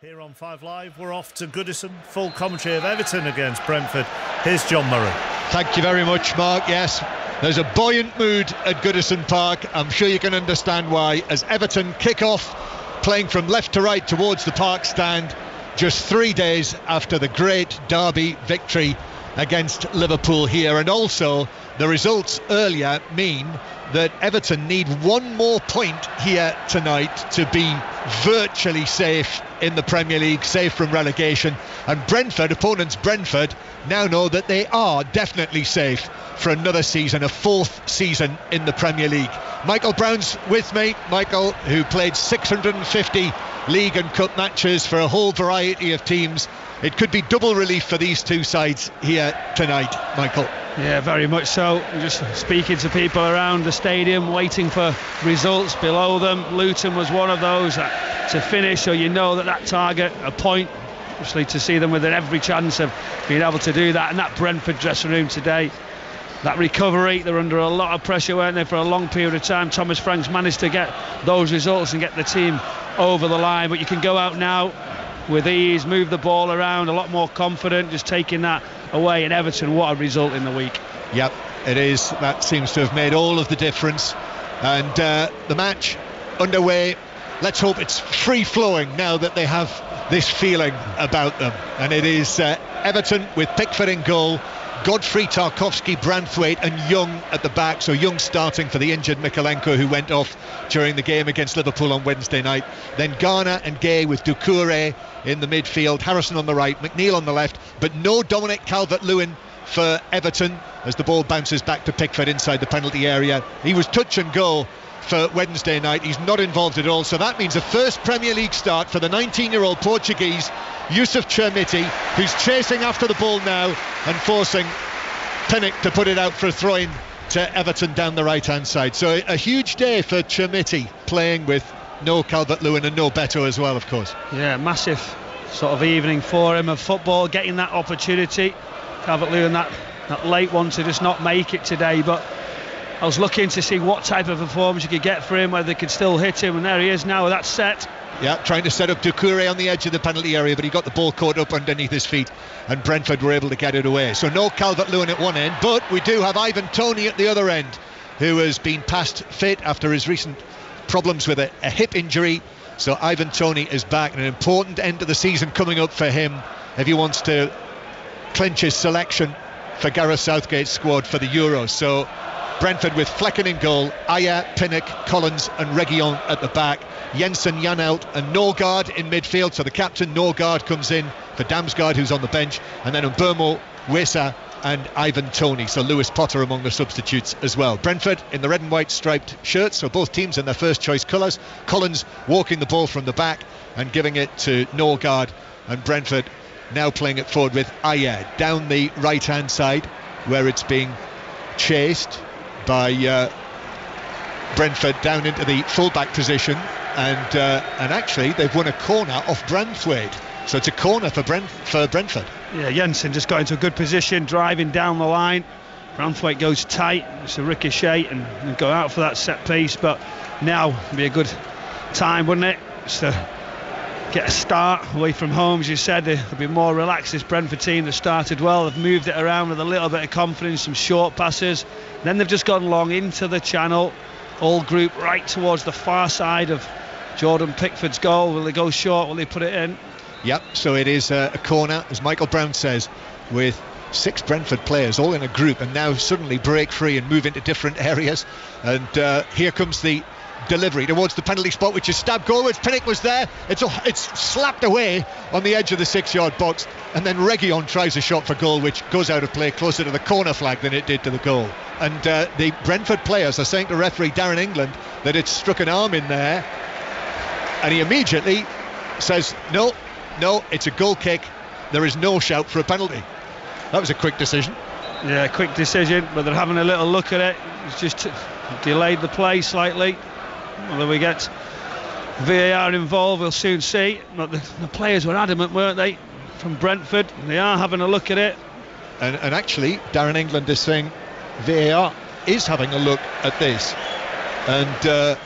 Here on 5 Live, we're off to Goodison. Full commentary of Everton against Brentford. Here's John Murray. Thank you very much, Mark. Yes, there's a buoyant mood at Goodison Park. I'm sure you can understand why, as Everton kick off, playing from left to right towards the park stand, just 3 days after the great derby victory against Liverpool here. And also, the results earlier mean that Everton need one more point here tonight to be virtually safe in the Premier League, safe from relegation. And Brentford, opponents Brentford, now know that they are definitely safe for another season, a fourth season in the Premier League. Michael Brown's with me. Michael, who played 650 league and cup matches for a whole variety of teams. It could be double relief for these two sides here tonight, Michael. Yeah, very much so. Just speaking to people around the stadium, waiting for results below them. Luton was one of those to finish, so you know that target, a point, obviously to see them with every chance of being able to do that. And that Brentford dressing room today, that recovery, they're under a lot of pressure, weren't they, for a long period of time. Thomas Frank's managed to get those results and get the team over the line, but you can go out now with ease, move the ball around, a lot more confident, just taking that away. And Everton, what a result in the week. Yep, it is. That seems to have made all of the difference. And the match underway, let's hope it's free-flowing now that they have this feeling about them. And it is Everton with Pickford in goal, Godfrey, Tarkowski, Branthwaite and Young at the back. So Young starting for the injured Mikalenko, who went off during the game against Liverpool on Wednesday night. Then Garner and Gay with Doucouré in the midfield, Harrison on the right, McNeil on the left, but no Dominic Calvert-Lewin for Everton as the ball bounces back to Pickford inside the penalty area. He was touch and go for Wednesday night. He's not involved at all, so that means a first Premier League start for the 19-year-old Portuguese Yusuf Chermiti, who's chasing after the ball now and forcing Pinnock to put it out for a throw-in to Everton down the right-hand side. So a huge day for Chermiti, playing with no Calvert-Lewin and no Beto as well, of course. Yeah, massive sort of evening for him of football, getting that opportunity. Calvert-Lewin, that late one to just not make it today, but I was looking to see what type of performance you could get for him, whether they could still hit him, and there he is now with that set. Yeah, trying to set up Doucouré on the edge of the penalty area, but he got the ball caught up underneath his feet and Brentford were able to get it away. So no Calvert-Lewin at one end, but we do have Ivan Toney at the other end, who has been past fit after his recent problems with a hip injury. So Ivan Toney is back, and an important end of the season coming up for him if he wants to clinch his selection for Gareth Southgate's squad for the Euros. So Brentford with Flecken in goal, Ayer, Pinnock, Collins and Reguilon at the back, Jensen, Janelt and Norgard in midfield. So the captain Norgard comes in for Damsgaard, who's on the bench, and then Mbermo, Wesa and Ivan Toney. So Lewis Potter among the substitutes as well. Brentford in the red and white striped shirts, so both teams in their first choice colours. Collins walking the ball from the back and giving it to Norgard, and Brentford now playing it forward with Ayer down the right hand side, where it's being chased by Brentford down into the full-back position, and actually they've won a corner off Branthwaite, so it's a corner for Brentford. Yeah, Jensen just got into a good position, driving down the line. Branthwaite goes tight, it's a ricochet and go out for that set piece, but now would be a good time, wouldn't it, just to get a start away from home. As you said, they'll be more relaxed, this Brentford team that started well. They've moved it around with a little bit of confidence, some short passes, then they've just gone long into the channel, all group right towards the far side of Jordan Pickford's goal. Will they go short, will they put it in? Yep, so it is a corner, as Michael Brown says, with 6 Brentford players all in a group, and now suddenly break free and move into different areas. And here comes the delivery towards the penalty spot, which is stabbed goalwards. Pinnock was there, it's slapped away on the edge of the 6-yard box, and then Reguilon tries a shot for goal, which goes out of play closer to the corner flag than it did to the goal. And the Brentford players are saying to referee Darren England that it's struck an arm in there, and he immediately says no, it's a goal kick, there is no shout for a penalty. That was a quick decision. Yeah, quick decision, but they're having a little look at it. It's just delayed the play slightly. Whether we get VAR involved, we'll soon see. But the players were adamant, weren't they, from Brentford? They are having a look at it. And actually, Darren England is saying VAR is having a look at this. And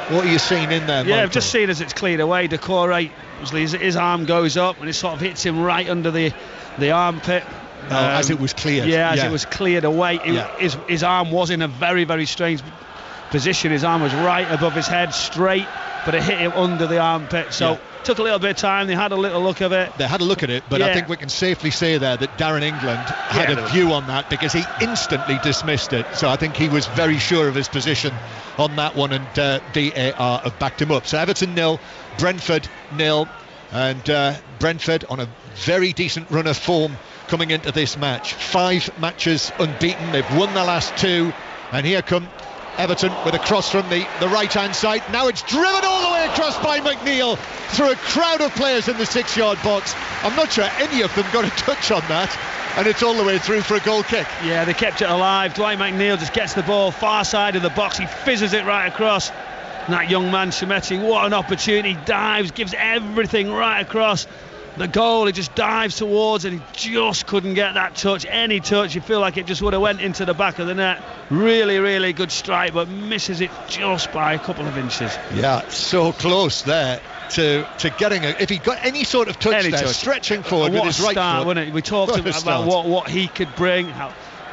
What are you seeing in there, Yeah, Michael? I've just seen as it's cleared away. Decore, his arm goes up and it sort of hits him right under the armpit. As it was cleared. Yeah, as it was cleared away. Yeah. His arm was in a very, very strange position. His arm was right above his head, straight, but it hit him under the armpit. So took a little bit of time. They had a little look of it. They had a look at it, but I think we can safely say there that Darren England had a view on that, because he instantly dismissed it. So I think he was very sure of his position on that one, and VAR have backed him up. So Everton 0, Brentford 0, and Brentford on a very decent run of form coming into this match. 5 matches unbeaten. They've won the last 2, and here come Everton with a cross from the right hand side. Now it's driven all the way across by McNeil through a crowd of players in the 6-yard box. I'm not sure any of them got a touch on that, and it's all the way through for a goal kick. Yeah, they kept it alive. Dwight McNeil just gets the ball far side of the box. He fizzes it right across. And that young man Shemetti, what an opportunity. Dives, gives everything right across the goal. He just dives towards, and he just couldn't get that touch. Any touch, you feel like it just would have went into the back of the net. Really, really good strike, but misses it just by a couple of inches. Yeah, so close there to getting it. If he got any sort of touch there, stretching forward with his right foot. Wasn't it? We talked about what he could bring,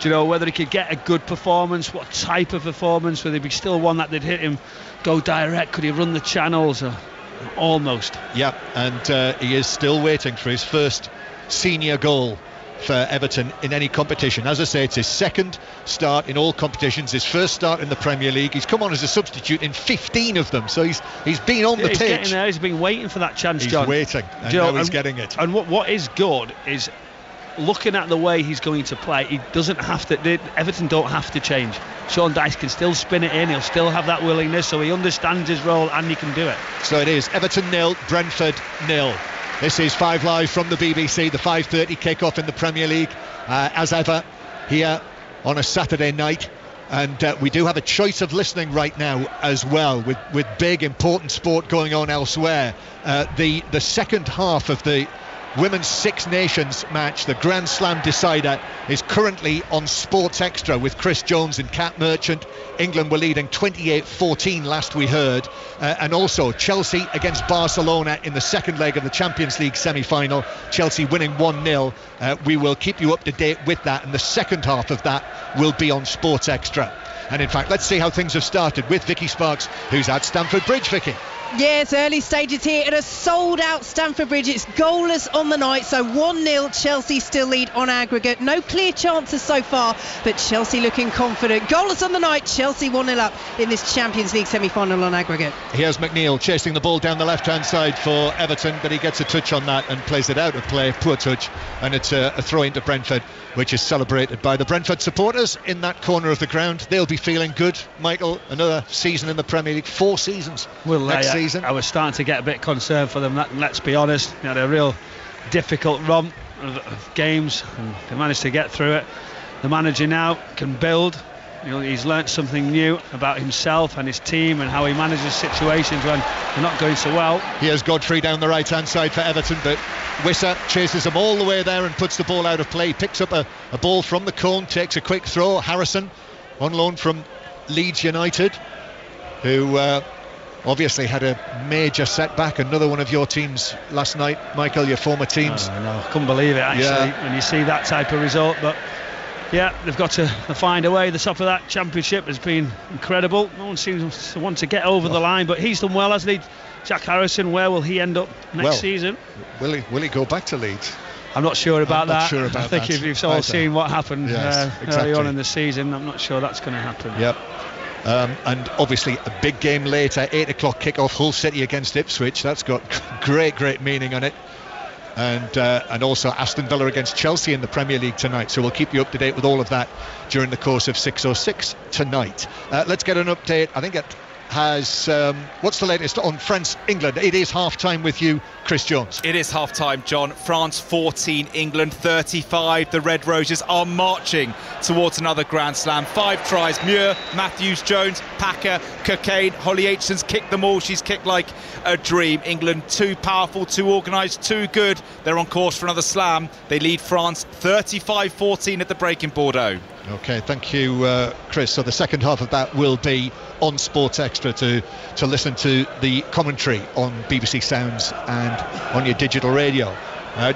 whether he could get a good performance, what type of performance, whether he'd be still one that they'd hit him go direct, could he run the channels? Almost. Yeah, and he is still waiting for his first senior goal for Everton in any competition. As I say, it's his second start in all competitions, his first start in the Premier League. He's come on as a substitute in 15 of them, so he's been on the pitch. He's getting there. He's been waiting for that chance, John. He's waiting, and now he's getting it. And what is good is looking at the way he's going to play. He doesn't have to. Everton don't have to change. Sean Dyche can still spin it in. He'll still have that willingness, so he understands his role and he can do it. So it is Everton 0, Brentford 0. This is 5 Live from the BBC, the 5:30 kick-off in the Premier League, as ever here on a Saturday night. And we do have a choice of listening right now as well, with big important sport going on elsewhere. The second half of the Women's Six Nations match, the Grand Slam decider, is currently on Sports Extra with Chris Jones and Kat Merchant. England were leading 28-14 last we heard, and also Chelsea against Barcelona in the second leg of the Champions League semi-final, Chelsea winning 1-0. We will keep you up to date with that, and the second half of that will be on Sports Extra. And in fact, let's see how things have started with Vicky Sparks, who's at Stamford Bridge. Vicky. Yes, early stages here at a sold-out Stamford Bridge. It's goalless on the night, so 1-0. Chelsea still lead on aggregate. No clear chances so far, but Chelsea looking confident. Goalless on the night. Chelsea 1-0 up in this Champions League semi-final on aggregate. Here's McNeil chasing the ball down the left-hand side for Everton, but he gets a touch on that and plays it out of play. Poor touch, and it's a throw into Brentford, which is celebrated by the Brentford supporters in that corner of the ground. They'll be feeling good. Michael, another season in the Premier League, 4 seasons next season. I was starting to get a bit concerned for them, let's be honest. They had a real difficult run of games, and they managed to get through it. The manager now can build. He's learnt something new about himself and his team and how he manages situations when they're not going so well. Here's Godfrey down the right hand side for Everton, but Wissa chases him all the way there and puts the ball out of play. He picks up a ball from the cone, takes a quick throw. Harrison on loan from Leeds United, who obviously had a major setback. Another one of your teams last night, Michael, your former teams. I couldn't believe it, actually, when you see that type of result. But yeah, they've got to find a way. The top of that championship has been incredible. No one seems to want to get over the line, but he's done well, hasn't he? Jack Harrison, where will he end up next season? Will he go back to Leeds? I'm not sure about that. Sure about I think if you've all seen what happened early on in the season, I'm not sure that's going to happen. Yep. And obviously a big game later, 8 o'clock kick-off, Hull City against Ipswich. That's got great meaning on it. And also Aston Villa against Chelsea in the Premier League tonight. So we'll keep you up to date with all of that during the course of 6:06 tonight. Let's get an update. I think it has what's the latest on France-England? It is half-time with you, Chris Jones. It is half-time, John. France 14, England 35. The Red Roses are marching towards another Grand Slam. 5 tries: Muir, Matthews, Jones, Packer, Cocaine. Holly Aitchison's kicked them all. She's kicked like a dream. England too powerful, too organised, too good. They're on course for another slam. They lead France 35-14 at the break in Bordeaux. Okay, thank you, Chris. So the second half of that will be on Sports Extra to listen to the commentary on BBC Sounds and on your digital radio.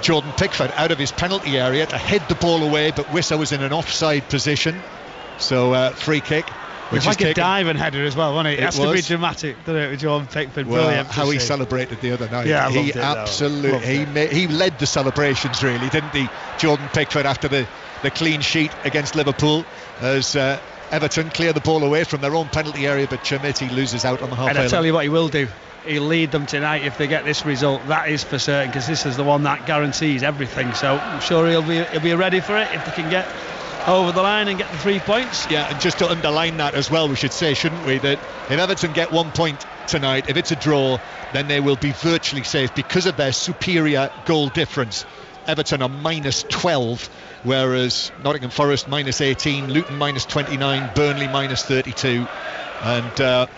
Jordan Pickford out of his penalty area to head the ball away, but Wissa was in an offside position, so free kick. It's like a diving header as well, wasn't it? It has to be dramatic, doesn't it, with Jordan Pickford? Brilliant. How he celebrated the other night. Yeah, I he loved it, absolutely he led the celebrations, really, didn't he, Jordan Pickford, after the clean sheet against Liverpool, as Everton clear the ball away from their own penalty area, but Chermiti loses out on the halfway line. And I tell you what he will do, he'll lead them tonight if they get this result. That is for certain, because this is the one that guarantees everything. So I'm sure he'll be ready for it if they can get over the line and get the 3 points. Yeah, and just to underline that as well, we should say, shouldn't we, that if Everton get 1 point tonight, if it's a draw, then they will be virtually safe because of their superior goal difference. Everton are minus 12, whereas Nottingham Forest minus 18, Luton minus 29, Burnley minus 32, and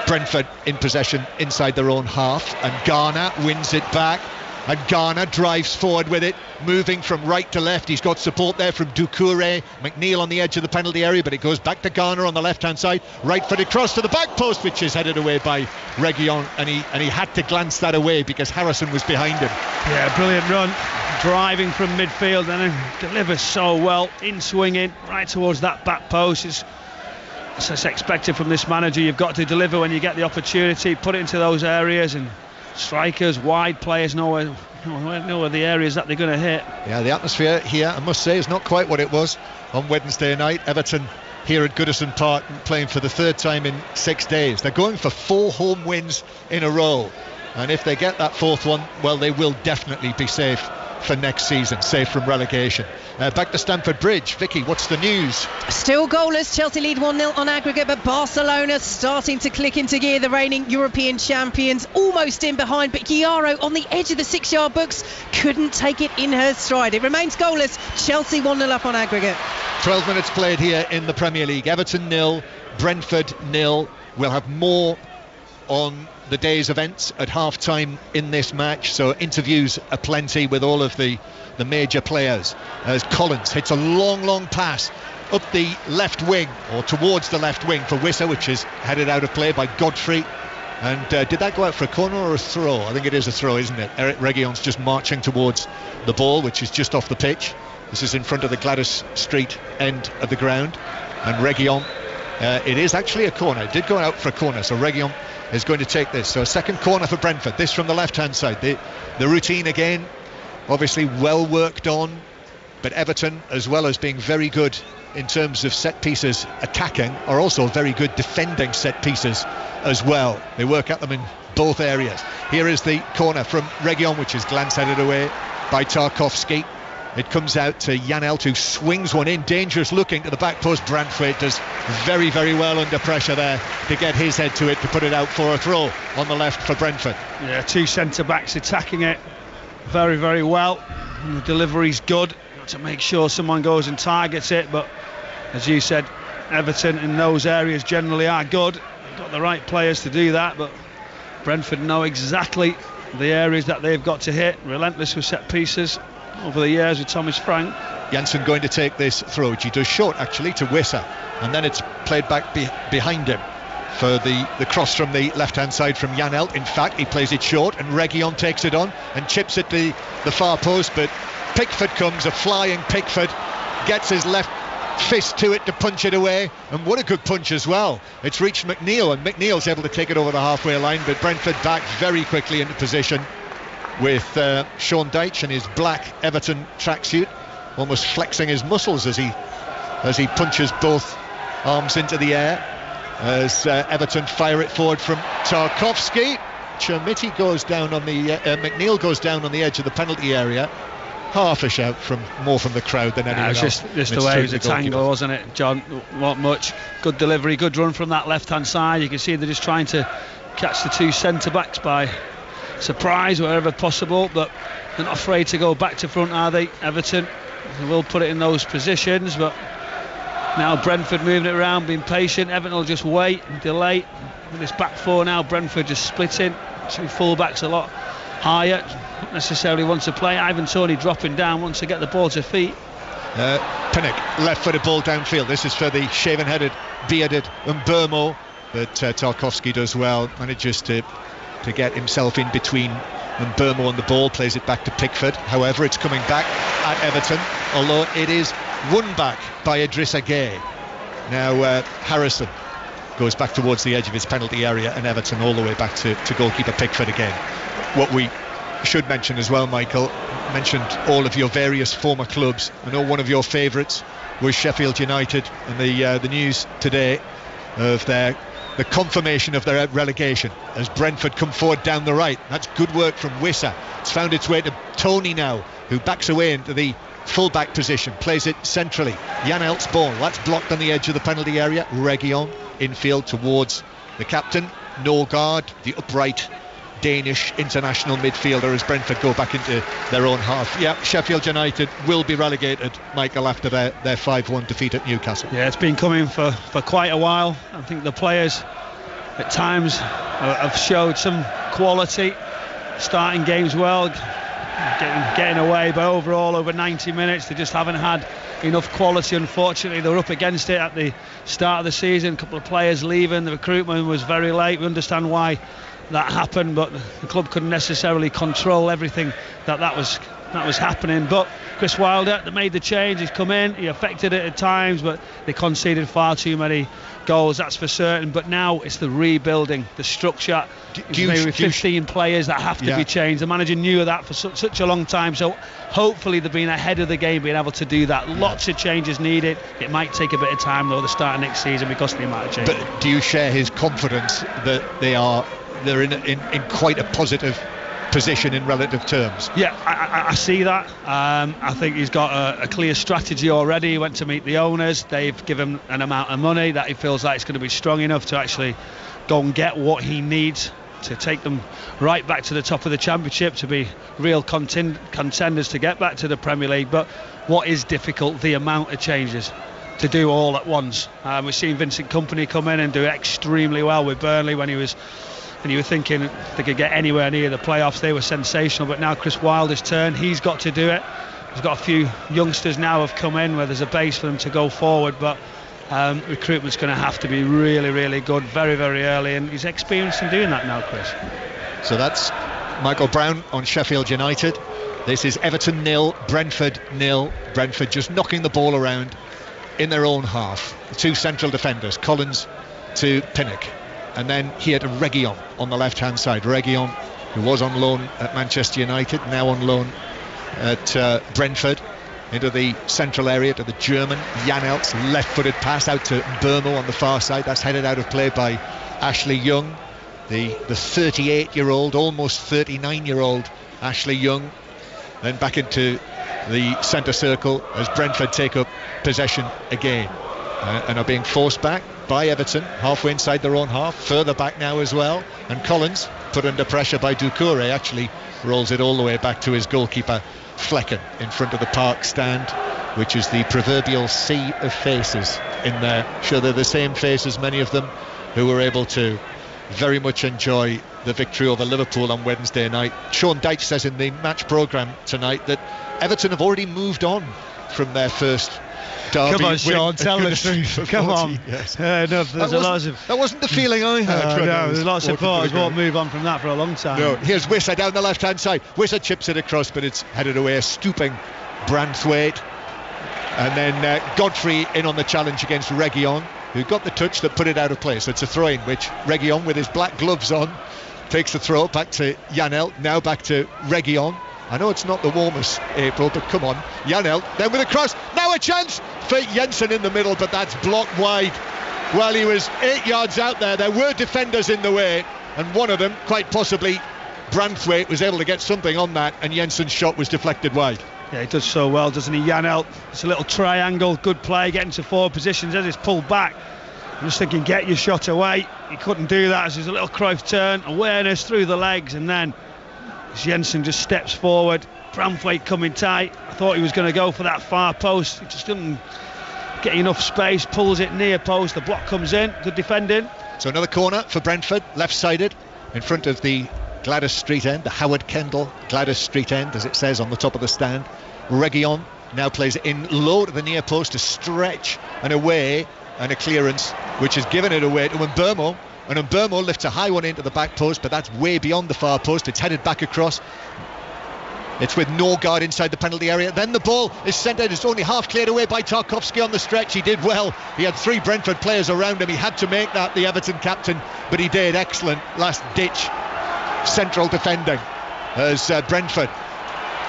Brentford in possession inside their own half, and Garner wins it back, and Garner drives forward with it, moving from right to left. He's got support there from Doucouré. McNeil on the edge of the penalty area, but it goes back to Garner on the left hand side, right-footed cross to the back post, which is headed away by Reguilon, and he had to glance that away because Harrison was behind him. Yeah, brilliant run, driving from midfield, and then delivers so well, in swinging right towards that back post. It's expected from this manager. You've got to deliver when you get the opportunity, put it into those areas, and strikers, wide players know where the areas that they're going to hit. Yeah, the atmosphere here, I must say, is not quite what it was on Wednesday night. Everton here at Goodison Park playing for the third time in 6 days. They're going for 4 home wins in a row, and if they get that fourth one, well, they will definitely be safe for next season, safe from relegation. Back to Stamford Bridge. Vicky, what's the news? Still goalless. Chelsea lead 1-0 on aggregate, but Barcelona starting to click into gear. The reigning European champions almost in behind, but Guiaro on the edge of the 6-yard box couldn't take it in her stride. It remains goalless. Chelsea 1-0 up on aggregate. 12 minutes played here in the Premier League. Everton 0, Brentford 0. We'll have more on the day's events at half-time in this match, so interviews aplenty with all of the major players, as Collins hits a long pass up the left wing, or towards the left wing, for Wissa, which is headed out of play by Godfrey. And did that go out for a corner or a throw? I think it is a throw, isn't it? Eric Reguilon's just marching towards the ball, which is just off the pitch. This is in front of the Gladys Street end of the ground, and Reguilon, it is actually a corner. It did go out for a corner, so Reguilon is going to take this. So a second corner for Brentford, this from the left hand side. The routine again, obviously well worked on, but Everton, as well as being very good in terms of set pieces attacking, are also very good defending set pieces as well. They work at them in both areas. Here is the corner from Reguilon, which is glance headed away by Tarkowski. It comes out to Janelt, who swings one in, dangerous looking, to the back post. Brantwaite does very well under pressure there to get his head to it, to put it out for a throw on the left for Brentford. Yeah, 2 centre-backs attacking it very well, and the delivery's good. Got to make sure someone goes and targets it, but as you said, Everton in those areas generally are good. Got the right players to do that, but Brentford know exactly the areas that they've got to hit. Relentless with set pieces over the years with Thomas Frank. Janssen going to take this throw, which he does short actually to Wissa, and then it's played back behind him for the cross from the left hand side from Janelt. In fact, he plays it short, and Reguilon takes it on and chips it to the far post, but Pickford comes, a flying Pickford, gets his left fist to it to punch it away, and what a good punch as well. It's reached McNeil, and McNeil's able to take it over the halfway line, but Brentford back very quickly into position with Sean Dyche in his black Everton tracksuit, almost flexing his muscles as he punches both arms into the air, as Everton fire it forward from Tarkowski. Chermiti goes down on the McNeil goes down on the edge of the penalty area. Half a shout from the crowd than anyone else. Just the way it was a tangle, wasn't it, John? Not much. Good delivery, good run from that left hand side. You can see they're just trying to catch the 2 centre backs by surprise wherever possible, but they're not afraid to go back to front, are they, Everton? They will put it in those positions, but now Brentford moving it around, being patient. Everton will just wait and delay. With this back 4 now, Brentford just splitting. 2 full-backs a lot higher, not necessarily wants to play. Ivan Toney dropping down, wants to get the ball to feet. Pinnock, left-footed ball downfield. This is for the shaven-headed, bearded Mbeumo, but Tarkowski does well, manages to get himself in between Mbeumo and the ball, plays it back to Pickford. However, it's coming back at Everton, although it is won back by Idrissa Gueye. Now Harrison goes back towards the edge of his penalty area, and Everton all the way back to goalkeeper Pickford again. What we should mention as well, Michael, mentioned all of your various former clubs. I know one of your favourites was Sheffield United, and the news today of the confirmation of their relegation as Brentford come forward down the right. That's good work from Wissa. It's found its way to Tony now, who backs away into the full-back position, plays it centrally. Janelt's ball, that's blocked on the edge of the penalty area. Reguilon infield towards the captain. Norgard, the upright Danish international midfielder, as Brentford go back into their own half. Yeah, Sheffield United will be relegated, Michael, after their 5-1 defeat at Newcastle. Yeah, it's been coming for quite a while. I think the players at times have showed some quality, starting games well, getting away, but overall over 90 minutes they just haven't had enough quality. Unfortunately, they were up against it at the start of the season. A couple of players leaving, the recruitment was very late. We understand why that happened, but the club couldn't necessarily control everything that was happening. But Chris Wilder, they made the change, he's come in, he affected it at times, but they conceded far too many goals, that's for certain. But now it's the rebuilding, the structure. Maybe 15 players that have to be changed. The manager knew of that for such a long time, so hopefully they've been ahead of the game, being able to do that. Lots of changes needed. It might take a bit of time though, the start of next season, because of the amount of change. But do you share his confidence that they're in quite a positive position in relative terms? Yeah, I see that. I think he's got a clear strategy already. He went to meet the owners. They've given him an amount of money that he feels like it's going to be strong enough to actually go and get what he needs to take them right back to the top of the Championship, to be real contenders to get back to the Premier League. But what is difficult, the amount of changes to do all at once. We've seen Vincent Kompany come in and do extremely well with Burnley when you were thinking they could get anywhere near the playoffs. They were sensational, but now Chris Wilder's turn, he's got to do it. He's got a few youngsters now have come in where there's a base for them to go forward, but recruitment's going to have to be really, really good very, very early, and he's experienced in doing that now, Chris. So that's Michael Brown on Sheffield United. This is Everton 0, Brentford 0. Brentford just knocking the ball around in their own half. The two central defenders, Collins to Pinnock, and then here to Reguilon on the left hand side. Reguilon, who was on loan at Manchester United, now on loan at Brentford, into the central area to the German. Janelt's left-footed pass out to Mbeumo on the far side. That's headed out of play by Ashley Young, the 38-year-old, almost 39-year-old Ashley Young. Then back into the centre circle as Brentford take up possession again, and are being forced back by Everton, halfway inside their own half, further back now as well. And Collins, put under pressure by Doucouré, actually rolls it all the way back to his goalkeeper Flecken in front of the Park stand, which is the proverbial sea of faces in there. Sure, they're the same faces, many of them, who were able to very much enjoy the victory over Liverpool on Wednesday night. Sean Dyche says in the match programme tonight that Everton have already moved on from their first derby. Come on, Sean, tell the truth. Come on. Yes. No, that wasn't the feeling I had. No, there's a lot of supporters won't move on from that for a long time. No, here's Wissa down the left hand side. Wissa chips it across, but it's headed away. A stooping Branthwaite, and then Godfrey in on the challenge against Reguilon, who got the touch that put it out of play. So it's a throw in, which Reguilon, with his black gloves on, takes the throw back to Janelt, now back to Reguilon. I know it's not the warmest April, but come on, Janelt, then with a cross, now a chance for Jensen in the middle, but that's blocked wide. Well, he was 8 yards out there. There were defenders in the way, and one of them, quite possibly Branthwaite, was able to get something on that, and Jensen's shot was deflected wide. Yeah, he does so well, doesn't he, Janelt? It's a little triangle, good play, getting to forward positions as it's pulled back. I'm just thinking, get your shot away. He couldn't do that, as there's a little Cruyff turn, awareness through the legs, and then Jensen just steps forward. Branthwaite coming tight. I thought he was going to go for that far post. He just didn't get enough space, pulls it near post. The block comes in. Good defending. So another corner for Brentford, left-sided, in front of the Gladys Street end, the Howard Kendall Gladys Street end, as it says on the top of the stand. Reguilon now plays it in low to the near post to stretch and away, and a clearance which has given it away to Mbeumo, and Mbeumo lifts a high one into the back post, but that's way beyond the far post. It's headed back across. It's with no guard inside the penalty area. Then the ball is sent out. It's only half cleared away by Tarkowski on the stretch. He did well. He had 3 Brentford players around him. He had to make that, the Everton captain, but he did. Excellent last ditch central defending as Brentford,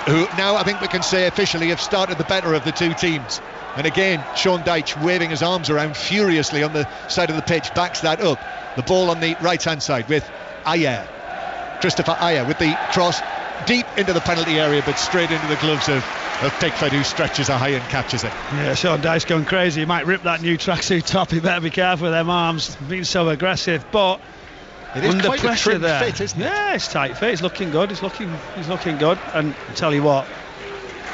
who now I think we can say officially have started the better of the two teams. And again, Sean Dyche waving his arms around furiously on the side of the pitch, backs that up. The ball on the right hand side with Ayer, Christopher Ayer, with the cross deep into the penalty area, but straight into the gloves of Pickford, who stretches a high and catches it. Yeah, Sean Dyche going crazy. He might rip that new tracksuit top. He better be careful with them arms, being so aggressive. But it is under quite pressure a trim there, fit, isn't it? Yeah, it's tight fit. It's looking good. He's looking good. And I tell you what,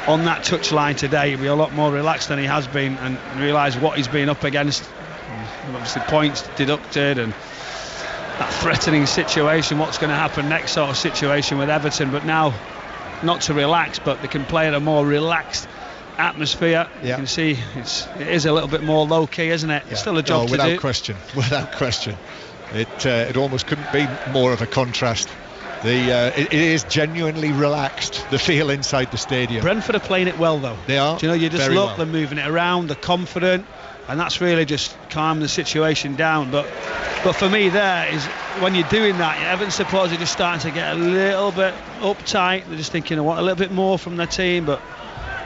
on that touchline today, he'll be a lot more relaxed than he has been, and realise what he's been up against. Obviously, points deducted and that threatening situation, what's going to happen next sort of situation with Everton. But now, not to relax, but they can play at a more relaxed atmosphere. You can see it is a little bit more low key, isn't it? It's still a job to do. Without question. It almost couldn't be more of a contrast. It is genuinely relaxed, the feel inside the stadium. Brentford are playing it well though. They are. Do you know, you just look, well. They're moving it around, they're confident, and that's really just calmed the situation down. But for me, there is, when you're doing that, Everton supporters are just starting to get a little bit uptight. They're just thinking, I want a little bit more from their team, but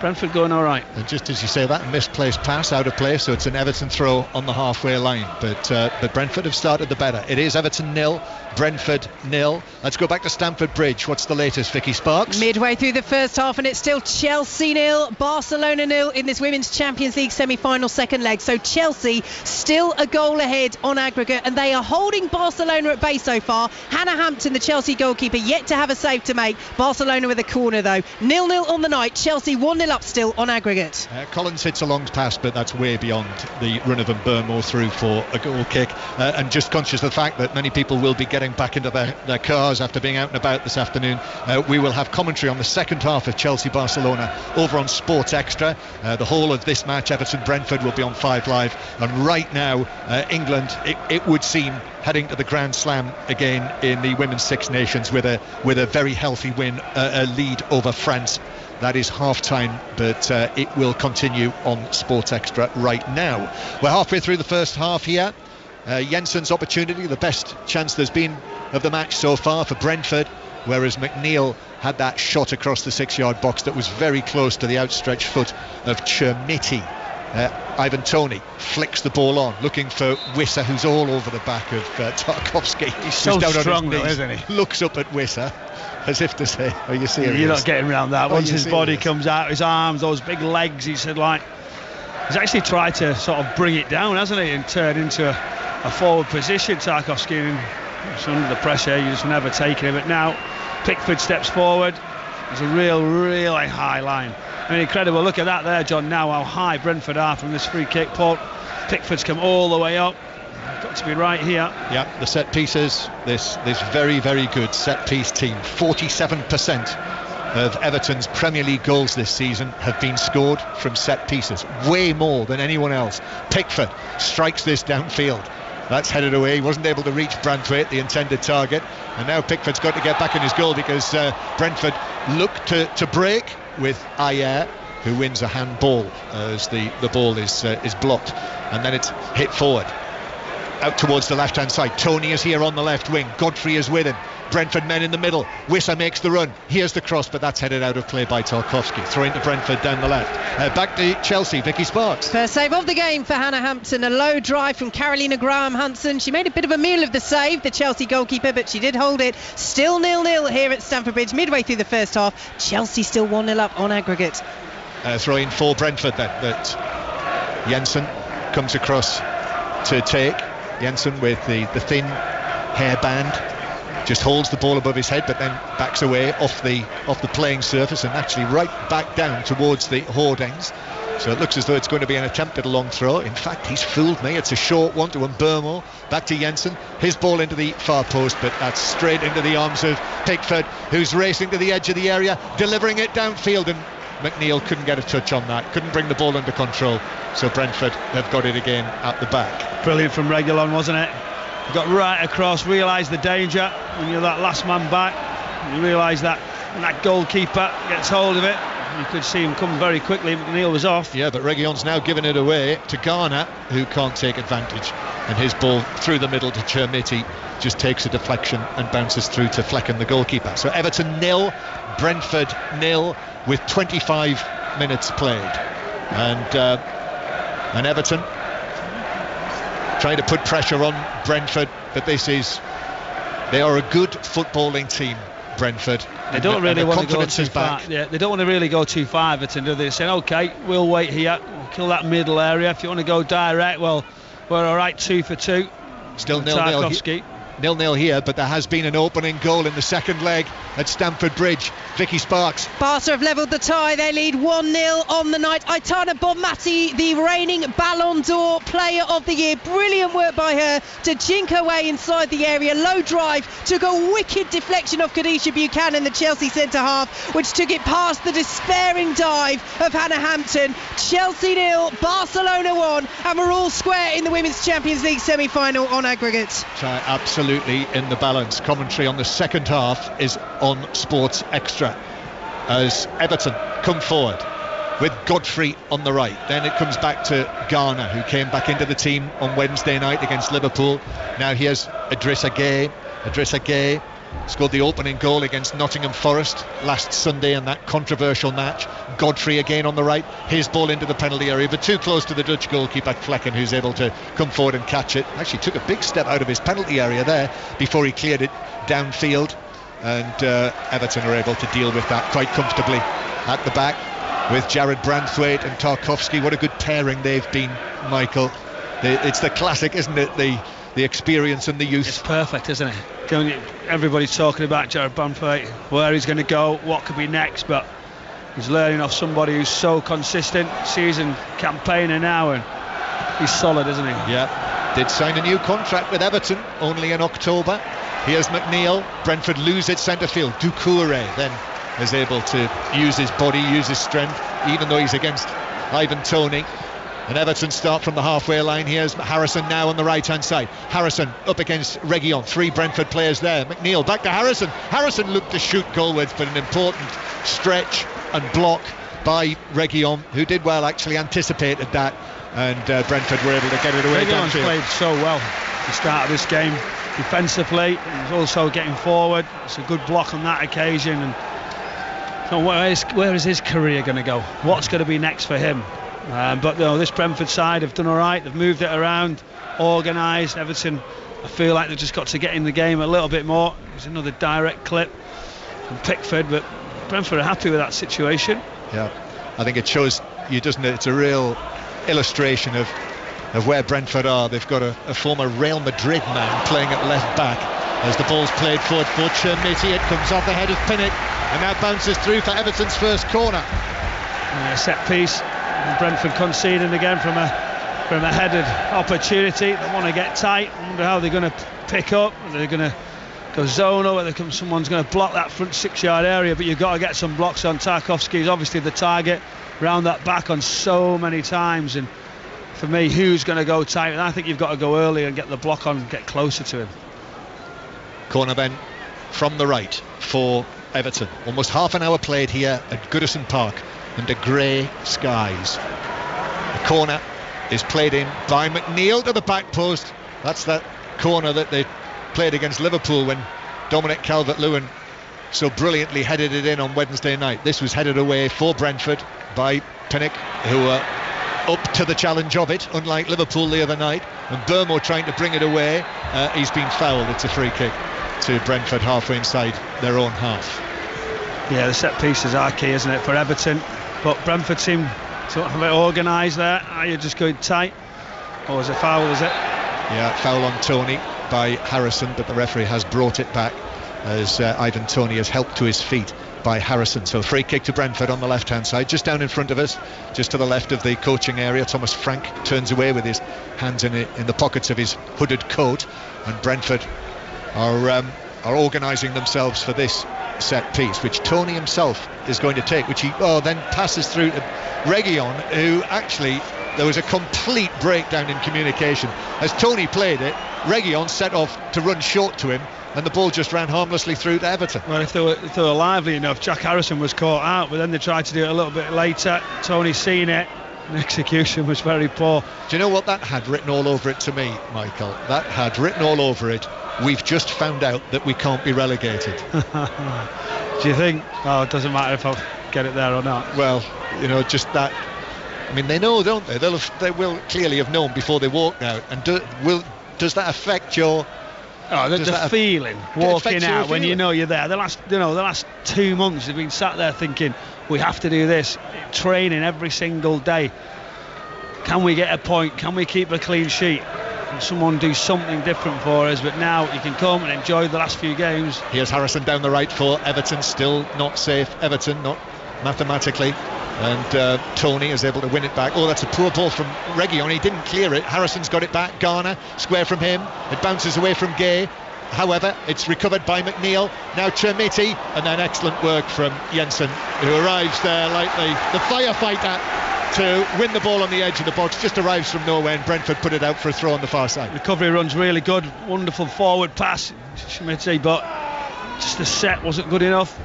Brentford going all right. And just as you say that, misplaced pass out of play, so it's an Everton throw on the halfway line. But Brentford have started the better. It is Everton 0, Brentford 0. Let's go back to Stamford Bridge. What's the latest, Vicky Sparks? Midway through the first half, and it's still Chelsea 0, Barcelona 0 in this Women's Champions League semi-final second leg. So Chelsea still a goal ahead on aggregate, and they are holding Barcelona at bay so far. Hannah Hampton, the Chelsea goalkeeper, yet to have a save to make. Barcelona with a corner though. 0-0 on the night. Chelsea 1-0 up still on aggregate. Collins hits a long pass, but that's way beyond the run of Mbeumo through for a goal kick. And just conscious of the fact that many people will be getting back into their cars after being out and about this afternoon, we will have commentary on the second half of Chelsea-Barcelona over on Sports Extra. The whole of this match, Everton-Brentford, will be on 5 Live. And right now, England, it would seem, heading to the Grand Slam again in the Women's Six Nations with a very healthy win, a lead over France. That is half-time, but it will continue on Sports Extra right now. We're halfway through the first half here. Jensen's opportunity, the best chance there's been of the match so far for Brentford, whereas McNeil had that shot across the 6-yard box that was very close to the outstretched foot of Chermiti. Ivan Toney flicks the ball on, looking for Wissa, who's all over the back of Tarkowski. He's so strong though, isn't he? Looks up at Wissa as if to say, are you serious? You're not getting around that. Once his body comes out, his arms, those big legs, he's actually tried to sort of bring it down, hasn't he, and turn into a forward position. Tarkowski, and it's under the pressure, you just never taking it. But now Pickford steps forward. It's a really high line. I mean, incredible. Look at that there, John, now how high Brentford are from this free kick. Pickford's come all the way up. Got to be right here. Yeah, the set pieces, this very good set piece team. 47% of Everton's Premier League goals this season have been scored from set pieces, way more than anyone else. Pickford strikes this downfield. That's headed away. He wasn't able to reach Branthwaite, the intended target, and now Pickford's got to get back in his goal because Brentford look to break with Ayer, who wins a handball as the ball is blocked, and then it's hit forward out towards the left hand side. Toney is here on the left wing, Godfrey is with him, Brentford men in the middle. Wissa makes the run, here's the cross, but that's headed out of play by Tarkowski, throwing to Brentford down the left. Back to Chelsea, Vicky Sparks. First save of the game for Hannah Hampton, a low drive from Carolina Graham-Hansen. She made a bit of a meal of the save, the Chelsea goalkeeper, but she did hold it. Still 0-0 here at Stamford Bridge, midway through the first half. Chelsea still 1-0 up on aggregate. Throw in for Brentford then, but Jensen comes across to take. Jensen with the thin hairband just holds the ball above his head, but then backs away off the playing surface and actually right back down towards the hoardings. So it looks as though it's going to be an attempt at a long throw. In fact, he's fooled me. It's a short one to Mbeumo. Back to Jensen. His ball into the far post, but that's straight into the arms of Pickford, who's racing to the edge of the area, delivering it downfield. And McNeil couldn't get a touch on that, couldn't bring the ball under control, so Brentford have got it again at the back. Brilliant from Reguilon, wasn't it? Got right across, realised the danger when you're that last man back. You realise that when that goalkeeper gets hold of it, you could see him come very quickly. McNeil was off. Yeah, but Reguilon's now given it away to Garner, who can't take advantage, and his ball through the middle to Chermiti just takes a deflection and bounces through to Flecken, the goalkeeper. So Everton 0, Brentford 0 with 25 minutes played, and Everton trying to put pressure on Brentford, but they are a good footballing team, Brentford. They don't really want to go too far. Yeah, they don't want to really go too far, Everton, do they? They're saying, OK, we'll wait here, we'll kill that middle area. If you want to go direct, well, we're all right, 2 for 2. Still 0-0. 0-0 here, but there has been an opening goal in the second leg at Stamford Bridge. Vicky Sparks. Barca have levelled the tie. They lead 1-0 on the night. Aitana Bonmati, the reigning Ballon d'Or Player of the Year. Brilliant work by her to jink her way inside the area. Low drive, took a wicked deflection off Kadisha Buchanan, the Chelsea centre-half, which took it past the despairing dive of Hannah Hampton. Chelsea 0, Barcelona 1, and we're all square in the Women's Champions League semi-final on aggregate. Absolutely in the balance. Commentary on the second half is on Sports Extra as Everton come forward with Godfrey on the right. Then it comes back to Garner, who came back into the team on Wednesday night against Liverpool. Now here's Idrissa Gueye scored the opening goal against Nottingham Forest last Sunday in that controversial match. Godfrey again on the right, his ball into the penalty area, but too close to the Dutch goalkeeper Flecken, who's able to come forward and catch it. Actually took a big step out of his penalty area there before he cleared it downfield, and Everton are able to deal with that quite comfortably at the back with Jared Branthwaite and Tarkowski. What a good pairing they've been, Michael. It's the classic, isn't it? The experience and the youth. It's perfect, isn't it? Everybody's talking about Jared Branthwaite, where he's going to go, what could be next, but he's learning off somebody who's so consistent, season campaigner now, and he's solid, isn't he? Yeah, did sign a new contract with Everton only in October. Here's McNeil. Brentford lose its centre field. Doucouré then is able to use his body, use his strength, even though he's against Ivan Toney. And Everton start from the halfway line. Here's Harrison now on the right hand side. Harrison up against Reguilon. 3 Brentford players there. McNeil back to Harrison. Harrison looked to shoot goalwards, but an important stretch and block by Reguilon, who did well, actually anticipated that, and Brentford were able to get it away. Reguilon's played so well at the start of this game defensively. He's also getting forward. It's a good block on that occasion. And so where is his career going to go? What's going to be next for him? But this Brentford side have done all right. They've moved it around, organised. Everton, I feel like they've just got to get in the game a little bit more. There's another direct clip from Pickford, but Brentford are happy with that situation. Yeah, I think it shows you, doesn't it? It's a real illustration of where Brentford are. They've got a former Real Madrid man playing at left back as the ball's played forward for Chermiti. It comes off the head of Pinnock and now bounces through for Everton's first corner. Set piece. Brentford conceding again from a headed opportunity. They want to get tight. I wonder how they're going to pick up. They're going to go zone, or whether someone's going to block that front 6-yard area. But you've got to get some blocks on. Tarkowski is obviously the target round that back on so many times. And for me, who's going to go tight? And I think you've got to go early and get the block on, get closer to him. Corner then from the right for Everton. Almost half an hour played here at Goodison Park under grey skies. The corner is played in by McNeil to the back post. That's that corner that they played against Liverpool when Dominic Calvert-Lewin so brilliantly headed it in on Wednesday night. This was headed away for Brentford by Pinnock, who were up to the challenge of it, unlike Liverpool the other night. And Burmo trying to bring it away. He's been fouled. It's a free kick to Brentford halfway inside their own half. Yeah, the set pieces are key, isn't it, for Everton? But Brentford seem sort of a bit organised there. Are you just going tight? Or was it foul, is it? Yeah, foul on Toney by Harrison, but the referee has brought it back as Ivan Toney is helped to his feet by Harrison. So free kick to Brentford on the left hand side, just down in front of us, just to the left of the coaching area. Thomas Frank turns away with his hands in the pockets of his hooded coat, and Brentford are organising themselves for this set piece, which Tony himself is going to take, which he then passes through to Reguilon, who actually, there was a complete breakdown in communication. As Tony played it, Reguilon set off to run short to him, and the ball just ran harmlessly through to Everton. Well, if they were lively enough, Jack Harrison was caught out, but then they tried to do it a little bit later. Tony seen it, and the execution was very poor. Do you know what that had written all over it to me, Michael? That had written all over it, we've just found out that we can't be relegated. Do you think? Oh, it doesn't matter if I get it there or not. Well, just that. I mean, they know, don't they? They will clearly have known before they walked out. And does that affect your? The feeling walking out when you know you're there. The last 2 months they've been sat there thinking, we have to do this, training every single day. Can we get a point? Can we keep a clean sheet? And someone do something different for us? But now you can come and enjoy the last few games. Here's Harrison down the right for Everton, still not safe. Everton, not mathematically. And Tony is able to win it back. Oh, that's a poor ball from Reguilon. He didn't clear it. Harrison's got it back. Garner, square from him. It bounces away from Gay. However, it's recovered by McNeil. Now Chermiti, and then excellent work from Jensen, who arrives there like the firefighter to win the ball on the edge of the box. Just arrives from nowhere, and Brentford put it out for a throw on the far side. Recovery run's really good. Wonderful forward pass, Chermiti, but just the set wasn't good enough.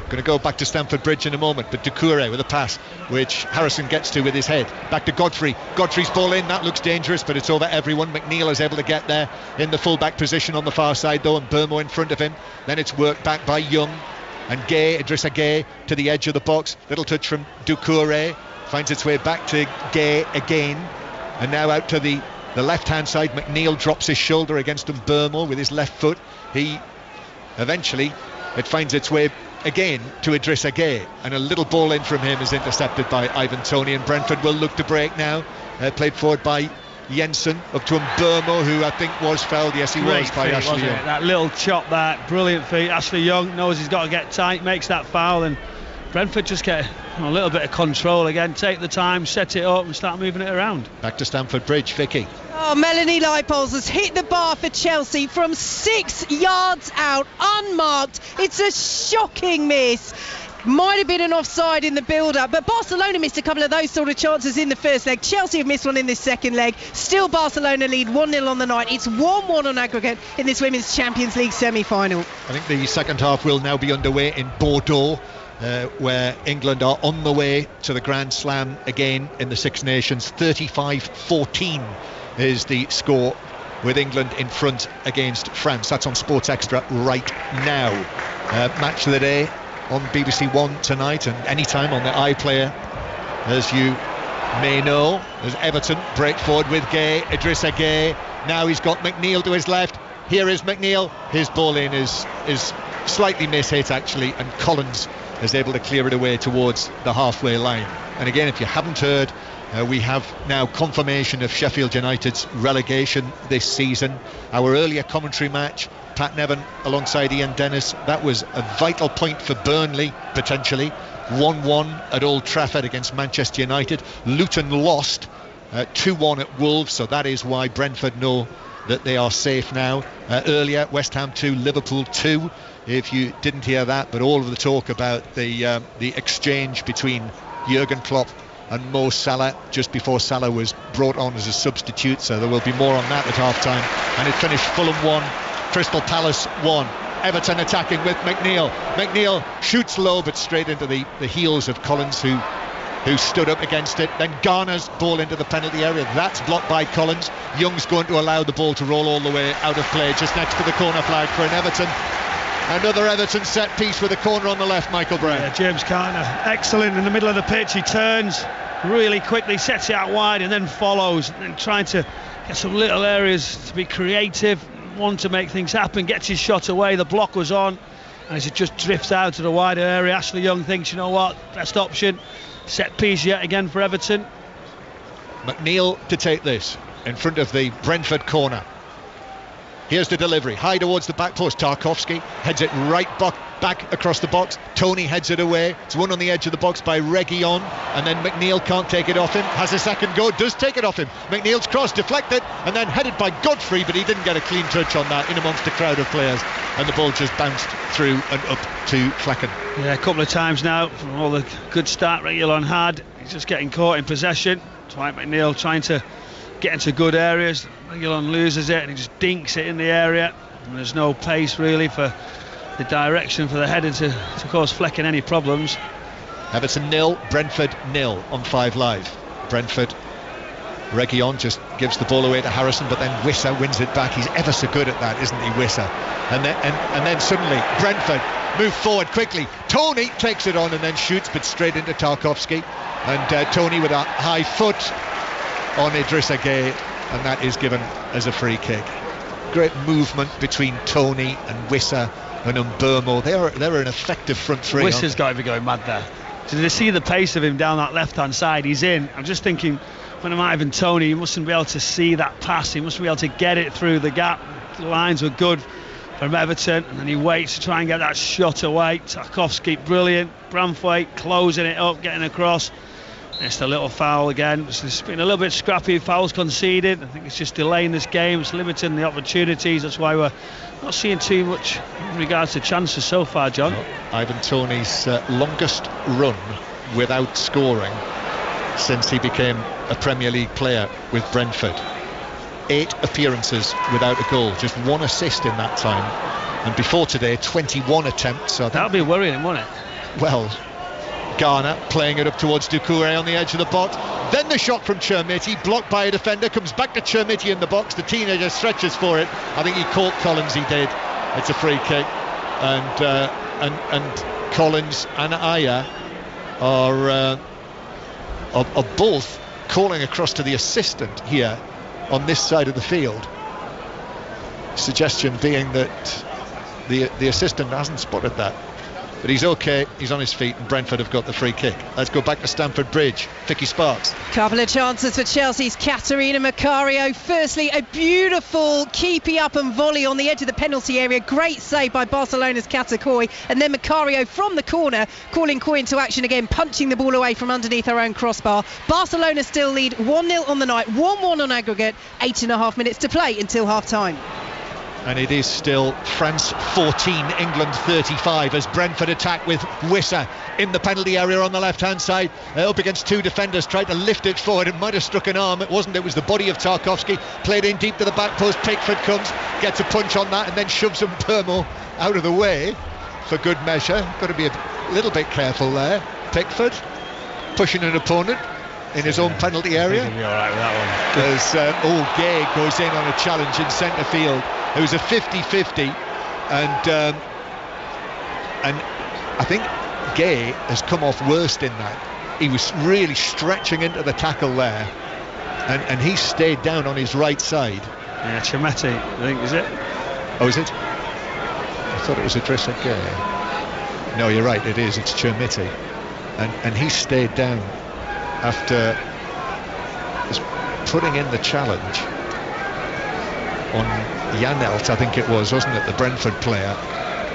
Going to go back to Stamford Bridge in a moment, but Doucouré with a pass which Harrison gets to with his head. Back to Godfrey. Godfrey's ball in, that looks dangerous, but it's over everyone. McNeil is able to get there in the full-back position on the far side though, and Burmo in front of him. Then it's worked back by Young, and Idrissa Gueye to the edge of the box. Little touch from Doucouré, finds its way back to Gueye again, and now out to the left-hand side. McNeil drops his shoulder against Burmo with his left foot. It finds its way again to Idrissa Gueye, and a little ball in from him is intercepted by Ivan Toney, and Brentford will look to break now. Played forward by Jensen, up to Burmo, who I think was fouled. Yes, he was, by Ashley Young. That little chop there, brilliant feet. Ashley Young knows he's got to get tight, makes that foul, and Brentford just get a little bit of control again, take the time, set it up and start moving it around. Back to Stamford Bridge, Vicky. Oh, Melanie Leipold has hit the bar for Chelsea from 6 yards out, unmarked. It's a shocking miss. Might have been an offside in the build-up, but Barcelona missed a couple of those sort of chances in the first leg. Chelsea have missed one in this second leg. Still Barcelona lead 1-0 on the night. It's 1-1 on aggregate in this Women's Champions League semi-final. I think the second half will now be underway in Bordeaux, where England are on the way to the Grand Slam again in the Six Nations. 35-14 is the score, with England in front against France. That's on Sports Extra right now. Match of the day on BBC One tonight, and anytime on the iPlayer, as you may know, as Everton break forward with Gueye, Idrissa Gueye. Now he's got McNeil to his left. Here is McNeil. His ball in is slightly mishit actually, and Collins is able to clear it away towards the halfway line. And again, if you haven't heard, we have now confirmation of Sheffield United's relegation this season. Our earlier commentary match, Pat Nevin alongside Ian Dennis, that was a vital point for Burnley, potentially. 1-1 at Old Trafford against Manchester United. Luton lost 2-1 at Wolves, so that is why Brentford know that they are safe now. Earlier, West Ham 2, Liverpool 2, if you didn't hear that, but all of the talk about the exchange between Jurgen Klopp and Mo Salah just before Salah was brought on as a substitute, so there will be more on that at half-time. And it finished Fulham 1, Crystal Palace 1. Everton attacking with McNeil. McNeil shoots low but straight into the heels of Collins, who stood up against it. Then Garner's ball into the penalty area. That's blocked by Collins. Young's going to allow the ball to roll all the way out of play just next to the corner flag for an Everton. Another Everton set piece with a corner on the left, Michael Brown. Yeah, James Garner, excellent in the middle of the pitch. He turns really quickly, sets it out wide and then follows, and trying to get some little areas to be creative, want to make things happen, gets his shot away. The block was on, and as it just drifts out to the wider area, Ashley Young thinks, you know what, best option. Set piece yet again for Everton. McNeil to take this in front of the Brentford corner. Here's the delivery, high towards the back post. Tarkowski heads it right back across the box. Tony heads it away. It's won on the edge of the box by Reguilon, and then McNeil can't take it off him. Has a second go, does take it off him. McNeil's cross deflected and then headed by Godfrey, but he didn't get a clean touch on that in amongst a crowd of players, and the ball just bounced through and up to Flecken. Yeah, a couple of times now from all the good start Reguilon had. He's just getting caught in possession. Dwight McNeil trying to get into good areas. Reguilon loses it and he just dinks it in the area, and there's no pace really for the direction for the header to cause Flecken any problems. Everton 0, Brentford 0 on 5 Live. Brentford, Reguilon just gives the ball away to Harrison, but then Wissa wins it back. He's ever so good at that, isn't he, Wissa? And then suddenly Brentford move forward quickly. Tony takes it on and then shoots, but straight into Tarkowski, and Tony with a high foot on Idrissa Gueye, and that is given as a free kick. Great movement between Tony and Wissa and Mbermo. They're an effective front three. Wissa's got to be going mad there. So to see the pace of him down that left hand side, he's in. I'm just thinking, when I'm Ivan Toney, he mustn't be able to see that pass, he mustn't be able to get it through the gap. The lines were good from Everton, and then he waits to try and get that shot away. Tarkowski brilliant, Branthwaite closing it up, getting across. It's a little foul again. It's been a little bit scrappy, fouls conceded. I think it's just delaying this game, it's limiting the opportunities. That's why we're not seeing too much in regards to chances so far, John. Ivan Toney's longest run without scoring since he became a Premier League player with Brentford. 8 appearances without a goal, just 1 assist in that time, and before today 21 attempts. So that'll be worrying, won't it? Well, Garner playing it up towards Doucouré on the edge of the box, then the shot from Chermiti, blocked by a defender, comes back to Chermiti in the box. The teenager stretches for it. I think he caught Collins, he did. It's a free kick, and Collins and Aya are both calling across to the assistant here on this side of the field. Suggestion being that the assistant hasn't spotted that, but he's okay, he's on his feet, and Brentford have got the free kick. Let's go back to Stamford Bridge. Vicky Sparks. Couple of chances for Chelsea's Caterina Macario. Firstly, a beautiful keepy up and volley on the edge of the penalty area. Great save by Barcelona's Katakoi, and then Macario from the corner calling Koi into action again, punching the ball away from underneath her own crossbar. Barcelona still lead 1-0 on the night, 1-1 on aggregate, 8.5 minutes to play until half time. And it is still France 14, England 35, as Brentford attack with Wissa in the penalty area on the left-hand side, up against 2 defenders, tried to lift it forward. It might have struck an arm, it wasn't, it was the body of Tarkowski, played in deep to the back post. Pickford comes, gets a punch on that, and then shoves Mbermo out of the way for good measure. Got to be a little bit careful there. Pickford pushing an opponent in his own penalty area. He'll be all right with that one. As Gueye goes in on a challenge in centre field. It was a 50-50, and I think Gueye has come off worst in that. He was really stretching into the tackle there, and he stayed down on his right side. Yeah, Chermiti, I think, is it? Oh, is it? I thought it was Idrissa Gueye. No, you're right, it is. It's Chermiti, and he stayed down after just putting in the challenge on Janelt, I think it was, wasn't it, the Brentford player,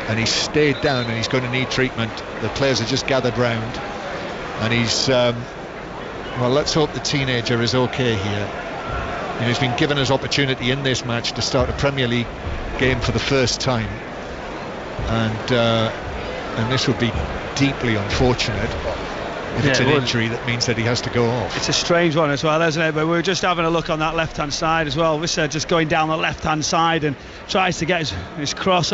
and he stayed down, and he's going to need treatment. The players are just gathered round, and he's well, let's hope the teenager is okay here. He's been given his opportunity in this match to start a Premier League game for the first time, and this would be deeply unfortunate if it's an injury that means that he has to go off. It's a strange one as well, isn't it? But we were just having a look on that left hand side as well. Wissa just going down the left hand side and tries to get his cross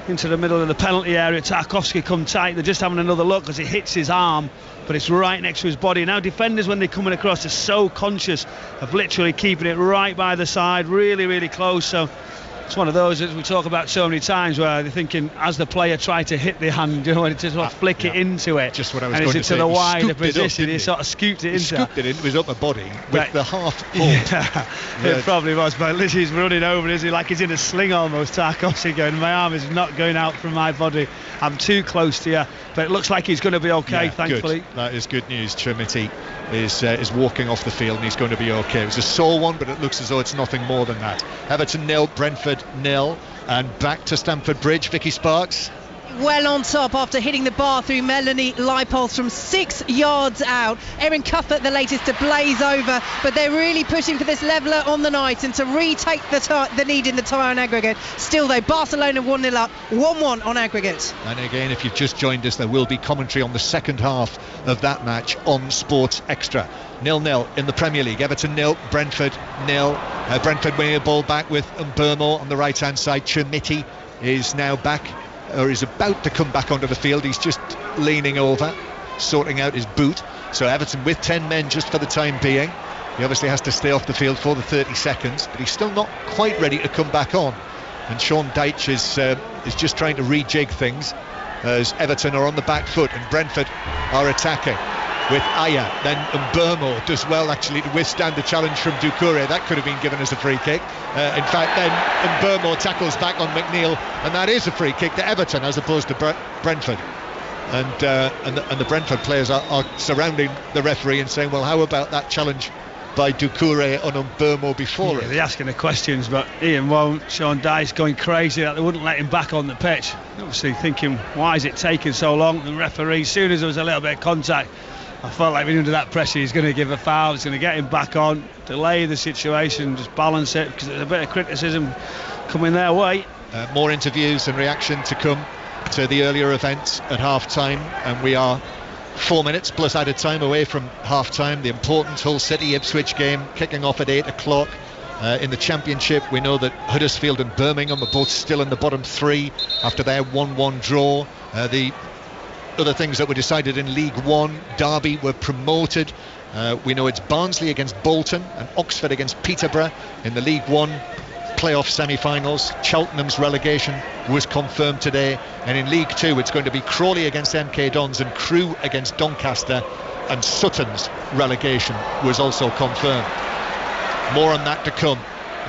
into the middle of the penalty area. Tarkowski come tight. They're just having another look as it hits his arm, but it's right next to his body. Now defenders, when they're coming across, are so conscious of literally keeping it right by the side, really, really close. So it's one of those that we talk about so many times, where they're thinking, as the player tried to hit the hand, you know, to sort of flick it into it, just what I was and going it's to say. the wider position. Up, he sort of scooped it into scooped it into his upper body with the half hold. It probably was, but literally he's running over, is he, like he's in a sling almost. Tarkowski going, my arm is not going out from my body, I'm too close to you. but it looks like he's going to be okay, thankfully. Good. That is good news. Trimity is walking off the field and he's going to be okay. It was a sore one, but it looks as though it's nothing more than that. Everton 0, Brentford 0, and back to Stamford Bridge. Vicky Sparks. Well on top after hitting the bar through Melanie Leipold from 6 yards out. Erin Cuthbert the latest to blaze over, but they're really pushing for this leveller on the night and to retake the lead in the tie on aggregate. Still though, Barcelona 1-0 up, 1-1 on aggregate. And again, if you've just joined us, there will be commentary on the second half of that match on Sports Extra. 0-0 in the Premier League. Everton 0, Brentford 0. Brentford winning a ball back with Mbeumo on the right hand side. Trimity is now back, or is about to come back onto the field. He's just leaning over, sorting out his boot. So Everton with 10 men just for the time being. He obviously has to stay off the field for the 30 seconds, but he's still not quite ready to come back on. And Sean Dyche is just trying to rejig things as Everton are on the back foot and Brentford are attacking with Aya. Then Mbeumo does well actually to withstand the challenge from Doucouré. That could have been given as a free kick. In fact, then Mbeumo tackles back on McNeil, and that is a free kick to Everton as opposed to Brentford. And the Brentford players are surrounding the referee and saying, well, how about that challenge by Doucouré on Mbeumo before it? They're asking the questions, but Ian won't. Sean Dyche going crazy that they wouldn't let him back on the pitch. Obviously thinking, why is it taking so long? The referee, as soon as there was a little bit of contact, I felt like being under that pressure, he's going to give a foul, he's going to get him back on, delay the situation, just balance it, because there's a bit of criticism coming their way. More interviews and reaction to come to the earlier events at half-time, and we are 4 minutes plus added time away from half-time. The important Hull City-Ipswich game kicking off at 8 o'clock. In the Championship, we know that Huddersfield and Birmingham are both still in the bottom 3 after their 1-1 draw. The other things that were decided in League One, Derby were promoted. We know it's Barnsley against Bolton and Oxford against Peterborough in the League One playoff semi-finals. Cheltenham's relegation was confirmed today, and in League Two it's going to be Crawley against MK Dons and Crewe against Doncaster, and Sutton's relegation was also confirmed. More on that to come.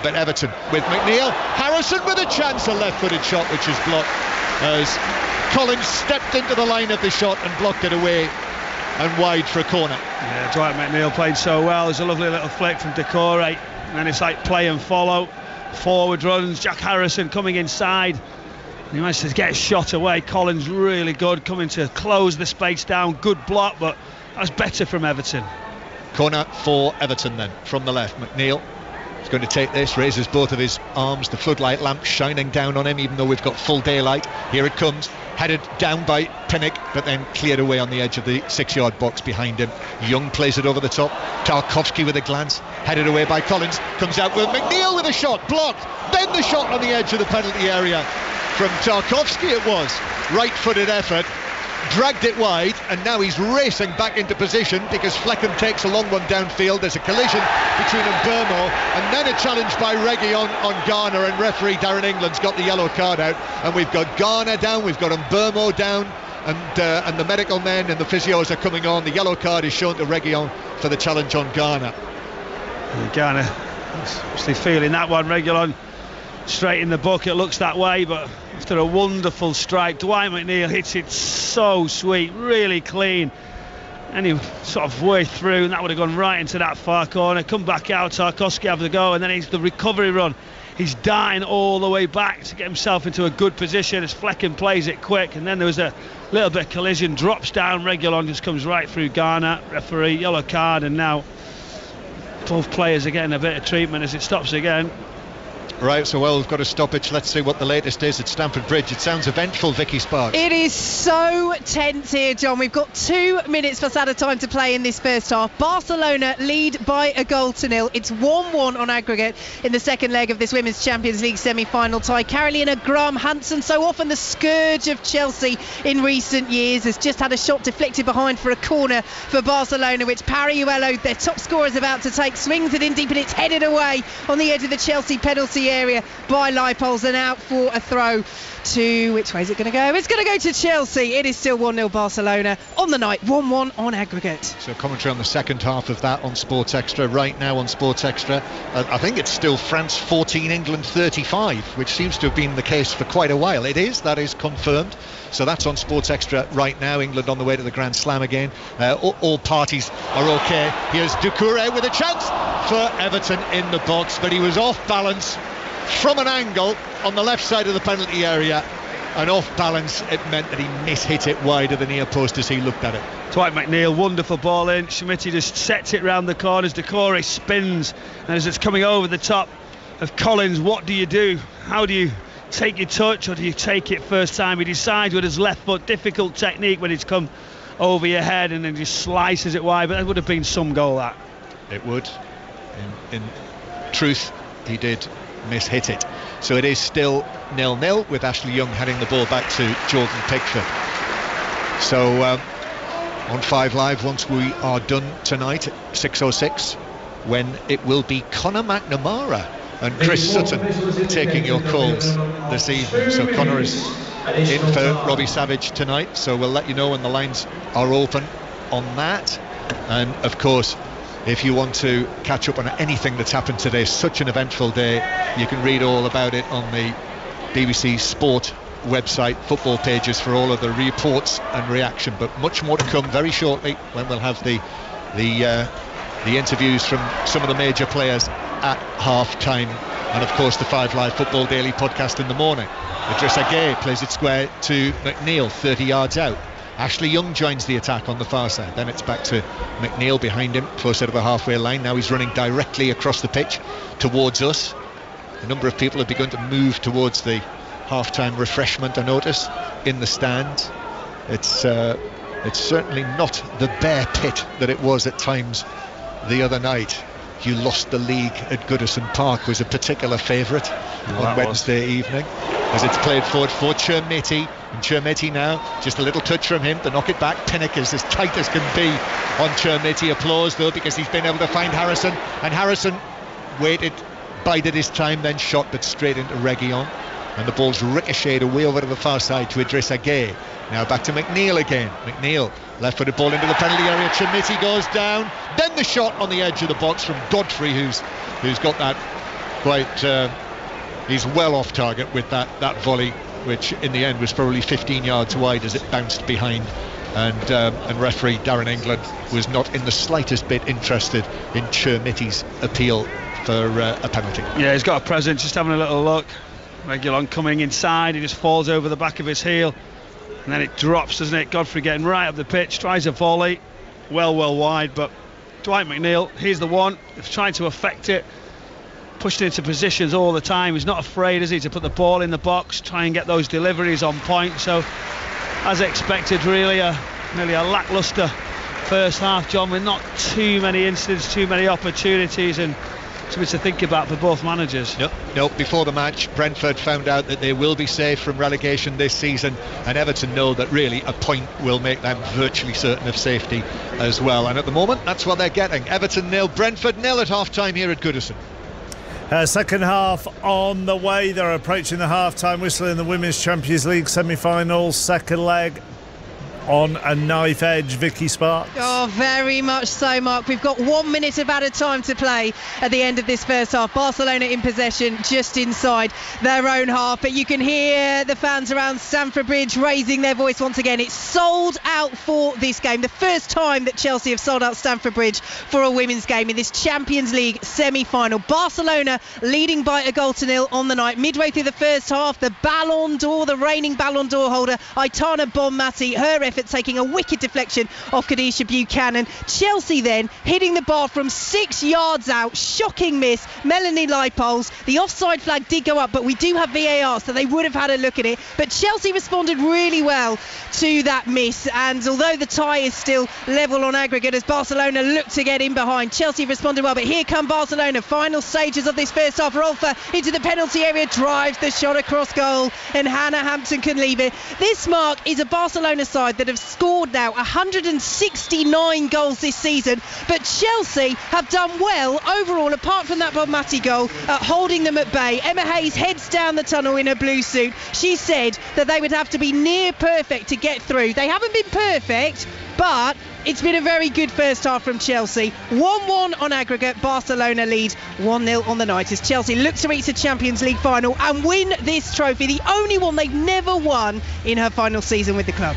But Everton with McNeil, Harrison with a chance, a left-footed shot which is blocked as Collins stepped into the line of the shot and blocked it away and wide for a corner. Yeah, Dwight McNeil played so well. There's a lovely little flick from Doucouré, and then it's like play and follow, forward runs. Jack Harrison coming inside, he managed to get a shot away. Collins really good, coming to close the space down. Good block, but that was better from Everton. Corner for Everton then from the left. McNeil is going to take this, raises both of his arms, the floodlight lamp shining down on him even though we've got full daylight. Here it comes, headed down by Pinnock, but then cleared away on the edge of the 6-yard box behind him. Young plays it over the top. Tarkowski with a glance, headed away by Collins, comes out with McNeil with a shot, blocked. Then the shot on the edge of the penalty area from Tarkowski. It was right-footed effort, dragged it wide, and now he's racing back into position because Fleckham takes a long one downfield. There's a collision between Mbeumo and then a challenge by Reguilon on Garner, and referee Darren England's got the yellow card out, and we've got Garner down, we've got Mbeumo down, and the medical men and the physios are coming on. The yellow card is shown to Reguilon for the challenge on Garner. And Garner obviously feeling that one. Reguilon straight in the book, it looks that way, but after a wonderful strike, Dwight McNeil hits it so sweet, really clean, and he sort of way through, and that would have gone right into that far corner. Come back out, Tarkowski have the go, and then it's the recovery run. He's dying all the way back to get himself into a good position as Fleckham plays it quick, and then there was a little bit of collision, drops down, Reguilon just comes right through Garner, referee, yellow card, and now both players are getting a bit of treatment as it stops again. Right, so we've got a stoppage. Let's see what the latest is at Stamford Bridge. It sounds eventful, Vicky Sparks. It is so tense here, John. We've got 2 minutes plus added time to play in this first half. Barcelona lead by a goal to nil. It's 1-1 on aggregate in the second leg of this Women's Champions League semi-final tie. Carolina Graham Hansen, so often the scourge of Chelsea in recent years, has just had a shot deflected behind for a corner for Barcelona, which Pariuelo, their top scorer, is about to take. Swings it in deep and it's headed away on the edge of the Chelsea penalty penalty area by Leipold and out for a throw to, which way is it going to go? It's going to go to Chelsea. It is still 1-0 Barcelona on the night, 1-1 on aggregate. So commentary on the second half of that on Sports Extra. Right now on Sports Extra, I think it's still France 14, England 35, which seems to have been the case for quite a while. That is confirmed. So that's on Sports Extra right now. England on the way to the Grand Slam again. All parties are okay. Here's Doucouré with a chance for Everton in the box, but he was off balance from an angle on the left side of the penalty area, and off balance it meant that he mishit it wide of the near post as he looked at it. Dwight McNeil, wonderful ball in. Schmidt just sets it round the corners. Doucouré spins, and as it's coming over the top of Collins, what do you do? How do you take your touch, or do you take it first time? He decides with his left foot. Difficult technique when it's come over your head, and then just slices it wide. But that would have been some goal, that. It would. In truth, he did mishit it. So it is still 0-0 with Ashley Young heading the ball back to Jordan Pickford. So on 5 Live, once we are done tonight at 6:06, when it will be Conor McNamara and Chris Sutton taking your calls this evening. So Conor is in for Robbie Savage tonight, so we'll let you know when the lines are open on that. And of course, if you want to catch up on anything that's happened today, such an eventful day, you can read all about it on the BBC Sport website, football pages for all of the reports and reaction. But much more to come very shortly, when we'll have the interviews from some of the major players at half time, and of course the 5 Live Football Daily podcast in the morning. Idrissa Gueye plays it square to McNeil 30 yards out. Ashley Young joins the attack on the far side. Then it's back to McNeil behind him, closer to the halfway line. Now he's running directly across the pitch towards us. A number of people have begun to move towards the half-time refreshment, I notice, in the stands. It's certainly not the bear pit that it was at times the other night. You lost the league at Goodison Park was a particular favourite on Wednesday evening, as it's played forward for Chermiti. And Chermiti now, just a little touch from him to knock it back. Pinnock is as tight as can be on Chermiti. Applause though, because he's been able to find Harrison, and Harrison waited, bided his time, then shot, but straight into Reguilon, and the ball's ricocheted away over to the far side to Idrissa Gueye. Now back to McNeil again. McNeil, left-footed ball into the penalty area. Chermiti goes down. Then the shot on the edge of the box from Godfrey, who's got that quite. He's well off target with that volley, which in the end was probably 15 yards wide as it bounced behind. And referee Darren England was not in the slightest bit interested in Chermiti's appeal for a penalty. Yeah, he's got a presence. Just having a little look. Reguilon coming inside. He just falls over the back of his heel. And then it drops, doesn't it? Godfrey getting right up the pitch, tries a volley, well wide, but Dwight McNeil, he's the one who's trying to affect it, pushed into positions all the time. He's not afraid, is he, to put the ball in the box, try and get those deliveries on point. So, as expected, really, nearly a lacklustre first half, John, with not too many incidents, too many opportunities, and something to think about for both managers. No, before the match, Brentford found out that they will be safe from relegation this season, and Everton know that really a point will make them virtually certain of safety as well. And at the moment, that's what they're getting. Everton 0, Brentford 0 at half-time here at Goodison. Second half on the way. They're approaching the half-time whistle in the Women's Champions League semi-finals. Second leg on a knife edge, Vicky Sparks. Oh, very much so, Mark. We've got 1 minute of added time to play at the end of this first half. Barcelona in possession just inside their own half, but you can hear the fans around Stamford Bridge raising their voice once again. It's sold out for this game. The first time that Chelsea have sold out Stamford Bridge for a women's game in this Champions League semi-final. Barcelona leading by 1-0 on the night. Midway through the first half, the Ballon d'Or, the reigning Ballon d'Or holder, Aitana Bonmati, her effort taking a wicked deflection off Kadisha Buchanan. Chelsea then hitting the bar from 6 yards out. Shocking miss. Melanie Leipold. The offside flag did go up, but we do have VAR, so they would have had a look at it. But Chelsea responded really well to that miss, and although the tie is still level on aggregate as Barcelona look to get in behind, Chelsea responded well. But here come Barcelona. Final stages of this first half. Rolfo into the penalty area, drives the shot across goal, and Hannah Hampton can leave it. This, Mark, is a Barcelona side that that have scored now 169 goals this season, but Chelsea have done well overall, apart from that Bob Matty goal, holding them at bay. Emma Hayes heads down the tunnel in her blue suit. She said that they would have to be near perfect to get through. They haven't been perfect, but it's been a very good first half from Chelsea. 1-1 on aggregate. Barcelona lead 1-0 on the night as Chelsea look to reach the Champions League final and win this trophy, the only one they've never won in her final season with the club.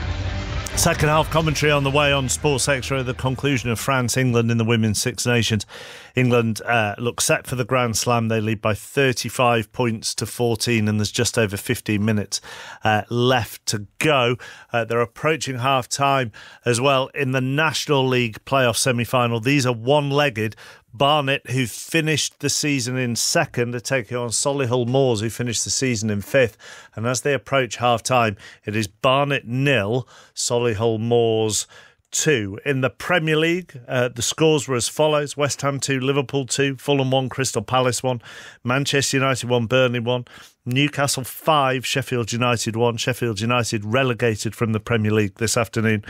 Second half commentary on the way on Sports Extra, the conclusion of France-England in the Women's Six Nations. England look set for the Grand Slam. They lead by 35 points to 14 and there's just over 15 minutes left to go. They're approaching half-time as well in the National League playoff semi-final. These are one-legged. Barnet, who finished the season in second, are taking on Solihull Moors, who finished the season in fifth. And as they approach half-time, it is Barnet 0, Solihull Moors 2. In the Premier League, the scores were as follows: West Ham 2, Liverpool 2, Fulham 1, Crystal Palace 1, Manchester United 1, Burnley 1, Newcastle 5, Sheffield United 1. Sheffield United relegated from the Premier League this afternoon.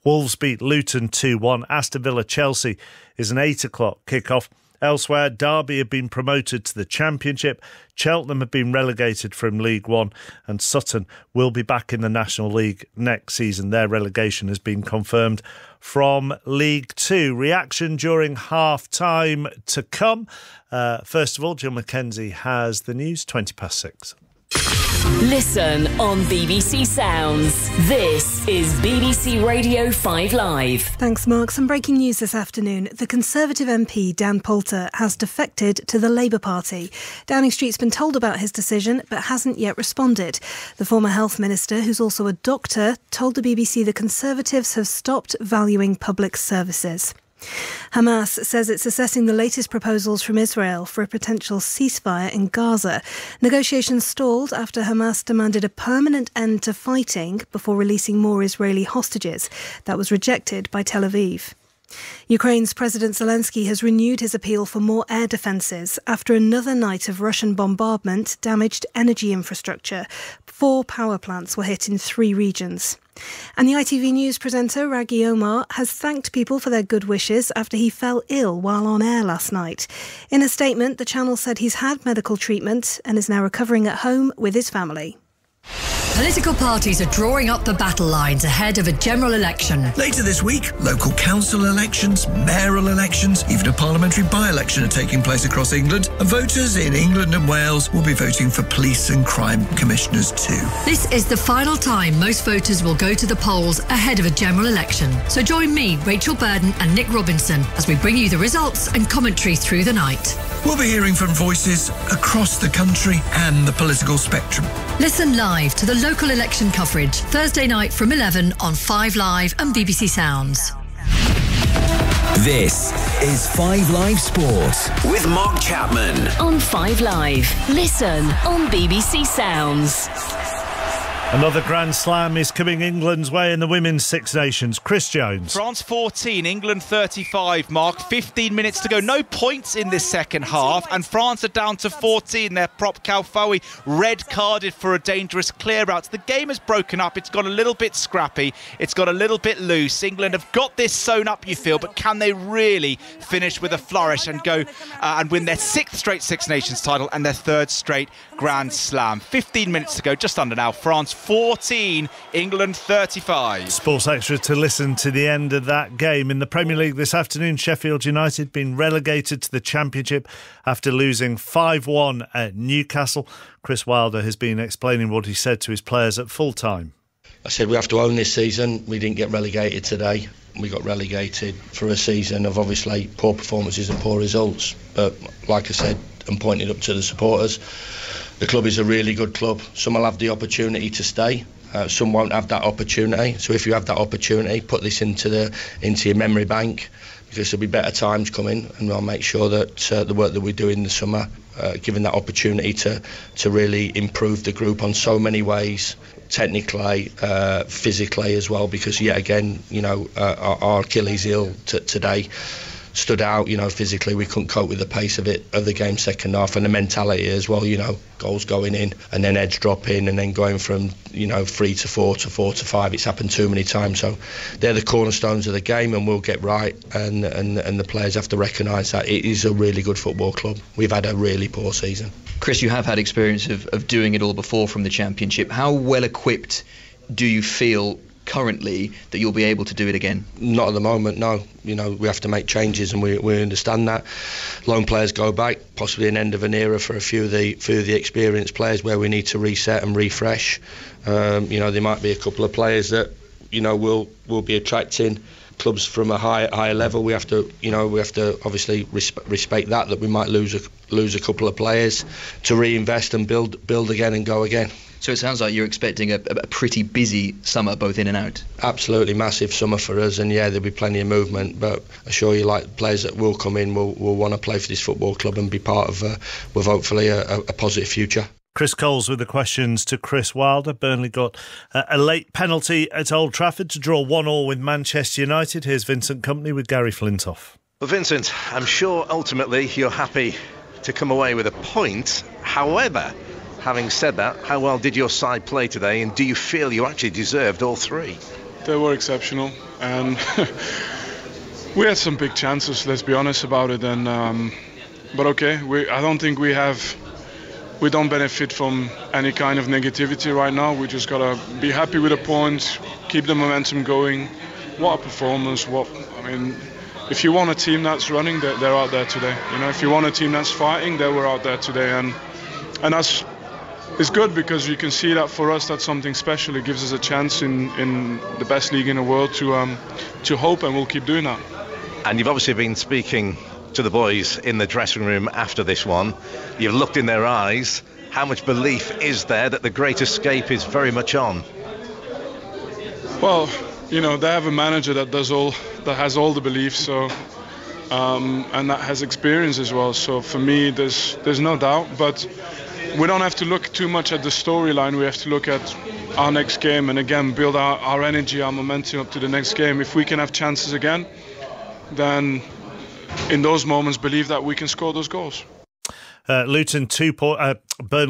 Wolves beat Luton 2-1. Aston Villa Chelsea is an 8 o'clock kickoff. Elsewhere, Derby have been promoted to the Championship. Cheltenham have been relegated from League One, and Sutton will be back in the National League next season. Their relegation has been confirmed from League Two. Reaction during half-time to come. First of all, Jill Mackenzie has the news, 6:20. Listen on BBC Sounds. This is BBC Radio 5 Live. Thanks, Mark. Some breaking news this afternoon. The Conservative MP, Dan Poulter, has defected to the Labour Party. Downing Street's been told about his decision, but hasn't yet responded. The former health minister, who's also a doctor, told the BBC the Conservatives have stopped valuing public services. Hamas says it's assessing the latest proposals from Israel for a potential ceasefire in Gaza. Negotiations stalled after Hamas demanded a permanent end to fighting before releasing more Israeli hostages. That was rejected by Tel Aviv. Ukraine's President Zelensky has renewed his appeal for more air defences after another night of Russian bombardment damaged energy infrastructure. 4 power plants were hit in 3 regions. And the ITV News presenter Raghi Omar has thanked people for their good wishes after he fell ill while on air last night. In a statement, the channel said he's had medical treatment and is now recovering at home with his family. Political parties are drawing up the battle lines ahead of a general election. Later this week, local council elections, mayoral elections, even a parliamentary by-election are taking place across England, and voters in England and Wales will be voting for police and crime commissioners too. This is the final time most voters will go to the polls ahead of a general election. So join me, Rachel Burden and Nick Robinson as we bring you the results and commentary through the night. We'll be hearing from voices across the country and the political spectrum. Listen live to the local election coverage Thursday night from 11 on 5 Live and BBC Sounds. This is 5 Live Sport with Mark Chapman on 5 Live. Listen on BBC Sounds. Another Grand Slam is coming England's way in the Women's Six Nations. Chris Jones. France 14, England 35, Mark. 15 minutes to go. No points in this second half. And France are down to 14. Their prop Kalfawi red-carded for a dangerous clear-out. The game has broken up. It's got a little bit scrappy. It's got a little bit loose. England have got this sewn up, you feel. But can they really finish with a flourish and go and win their 6th straight Six Nations title and their 3rd straight Grand Slam? 15 minutes to go, just under now. France 14, England 35. Sports Extra to listen to the end of that game. In the Premier League this afternoon, Sheffield United been relegated to the Championship after losing 5-1 at Newcastle. Chris Wilder has been explaining what he said to his players at full time. I said we have to own this season. We didn't get relegated today. We got relegated for a season of obviously poor performances and poor results. But like I said and pointed up to the supporters, the club is a really good club. Some will have the opportunity to stay. Some won't have that opportunity. So if you have that opportunity, put this into your memory bank, because there'll be better times coming, and I'll make sure that the work that we do in the summer, given that opportunity to really improve the group on so many ways, technically, physically as well, because yet again, our Achilles heel today. stood out. Physically we couldn't cope with the pace of the game second half, and the mentality as well. Goals going in and then heads dropping and then going from 3 to 4 to 4 to 5. It's happened too many times. So they're the cornerstones of the game, and we'll get right. And the players have to recognise that it is a really good football club. We've had a really poor season. Chris, you have had experience of doing it all before from the Championship. How well equipped do you feel currently that you'll be able to do it again? Not at the moment, no. We have to make changes, and we understand that. Loan players go back, possibly an end of an era for a few of the experienced players where we need to reset and refresh. There might be a couple of players that will be attracting clubs from a higher level. We have to obviously respect that we might lose a couple of players to reinvest and build again and go again. So it sounds like you're expecting a pretty busy summer, both in and out. Absolutely massive summer for us, and there'll be plenty of movement, but I assure you, players that will come in will want to play for this football club and be part of with hopefully a positive future. Chris Coles with the questions to Chris Wilder. Burnley got a late penalty at Old Trafford to draw 1-1 with Manchester United. Here's Vincent Kompany with Gary Flintoff. Well, Vincent, I'm sure ultimately you're happy to come away with a point. However, having said that, how well did your side play today, and do you feel you actually deserved all three? They were exceptional, and we had some big chances, let's be honest about it. And but okay, I don't think we don't benefit from any kind of negativity right now. We just gotta be happy with the points, keep the momentum going. What a performance! If you want a team that's running, they're out there today. If you want a team that's fighting, they were out there today, and that's. It's good because you can see that for us that's something special. It gives us a chance in the best league in the world to hope, and we'll keep doing that. And you've obviously been speaking to the boys in the dressing room after this one. You've looked in their eyes. How much belief is there that the great escape is very much on? Well, they have a manager that has all the belief, so and that has experience as well. So for me, there's no doubt, but we don't have to look too much at the storyline. We have to look at our next game and again build our energy, our momentum up to the next game. If we can have chances again, then in those moments believe that we can score those goals. Burnley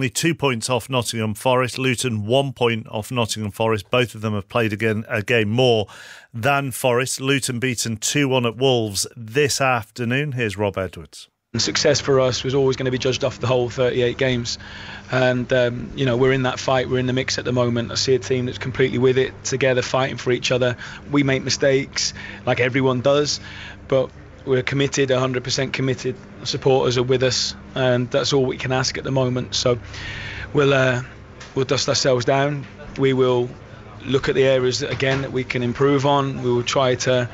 2 points off Nottingham Forest. Luton 1 point off Nottingham Forest. Both of them have played a game more than Forest. Luton beaten 2-1 at Wolves this afternoon. Here's Rob Edwards. Success for us was always going to be judged off the whole 38 games, and we're in that fight, we're in the mix at the moment. I see a team that's completely with it, together, fighting for each other. We make mistakes like everyone does, but we're committed, 100% committed. Supporters are with us, and that's all we can ask at the moment. So we'll dust ourselves down. We will look at the areas that we can improve on. We will try to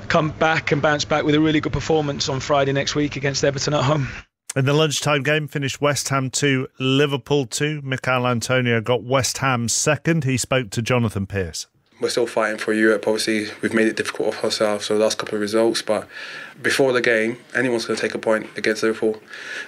come back and bounce back with a really good performance on Friday next week against Everton at home. In the lunchtime game, finished West Ham 2, Liverpool 2. Mikel Antonio got West Ham second. He spoke to Jonathan Pearce. We're still fighting for Europe. Obviously, we've made it difficult for ourselves for the last couple of results, but before the game, anyone's going to take a point against Liverpool.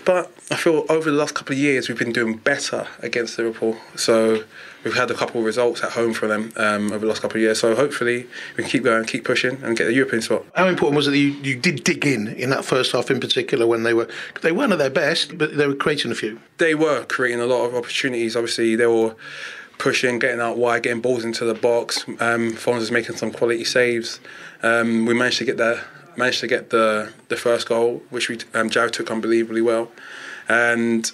But I feel over the last couple of years, we've been doing better against Liverpool. So we've had a couple of results at home for them over the last couple of years. So hopefully we can keep going, keep pushing and get the European spot. How important was it that you did dig in that first half in particular when they weren't at their best, but they were creating a few? They were creating a lot of opportunities. Obviously, they were pushing, getting out wide, getting balls into the box. Fonz was making some quality saves. We managed to get the first goal, which Jared took unbelievably well. And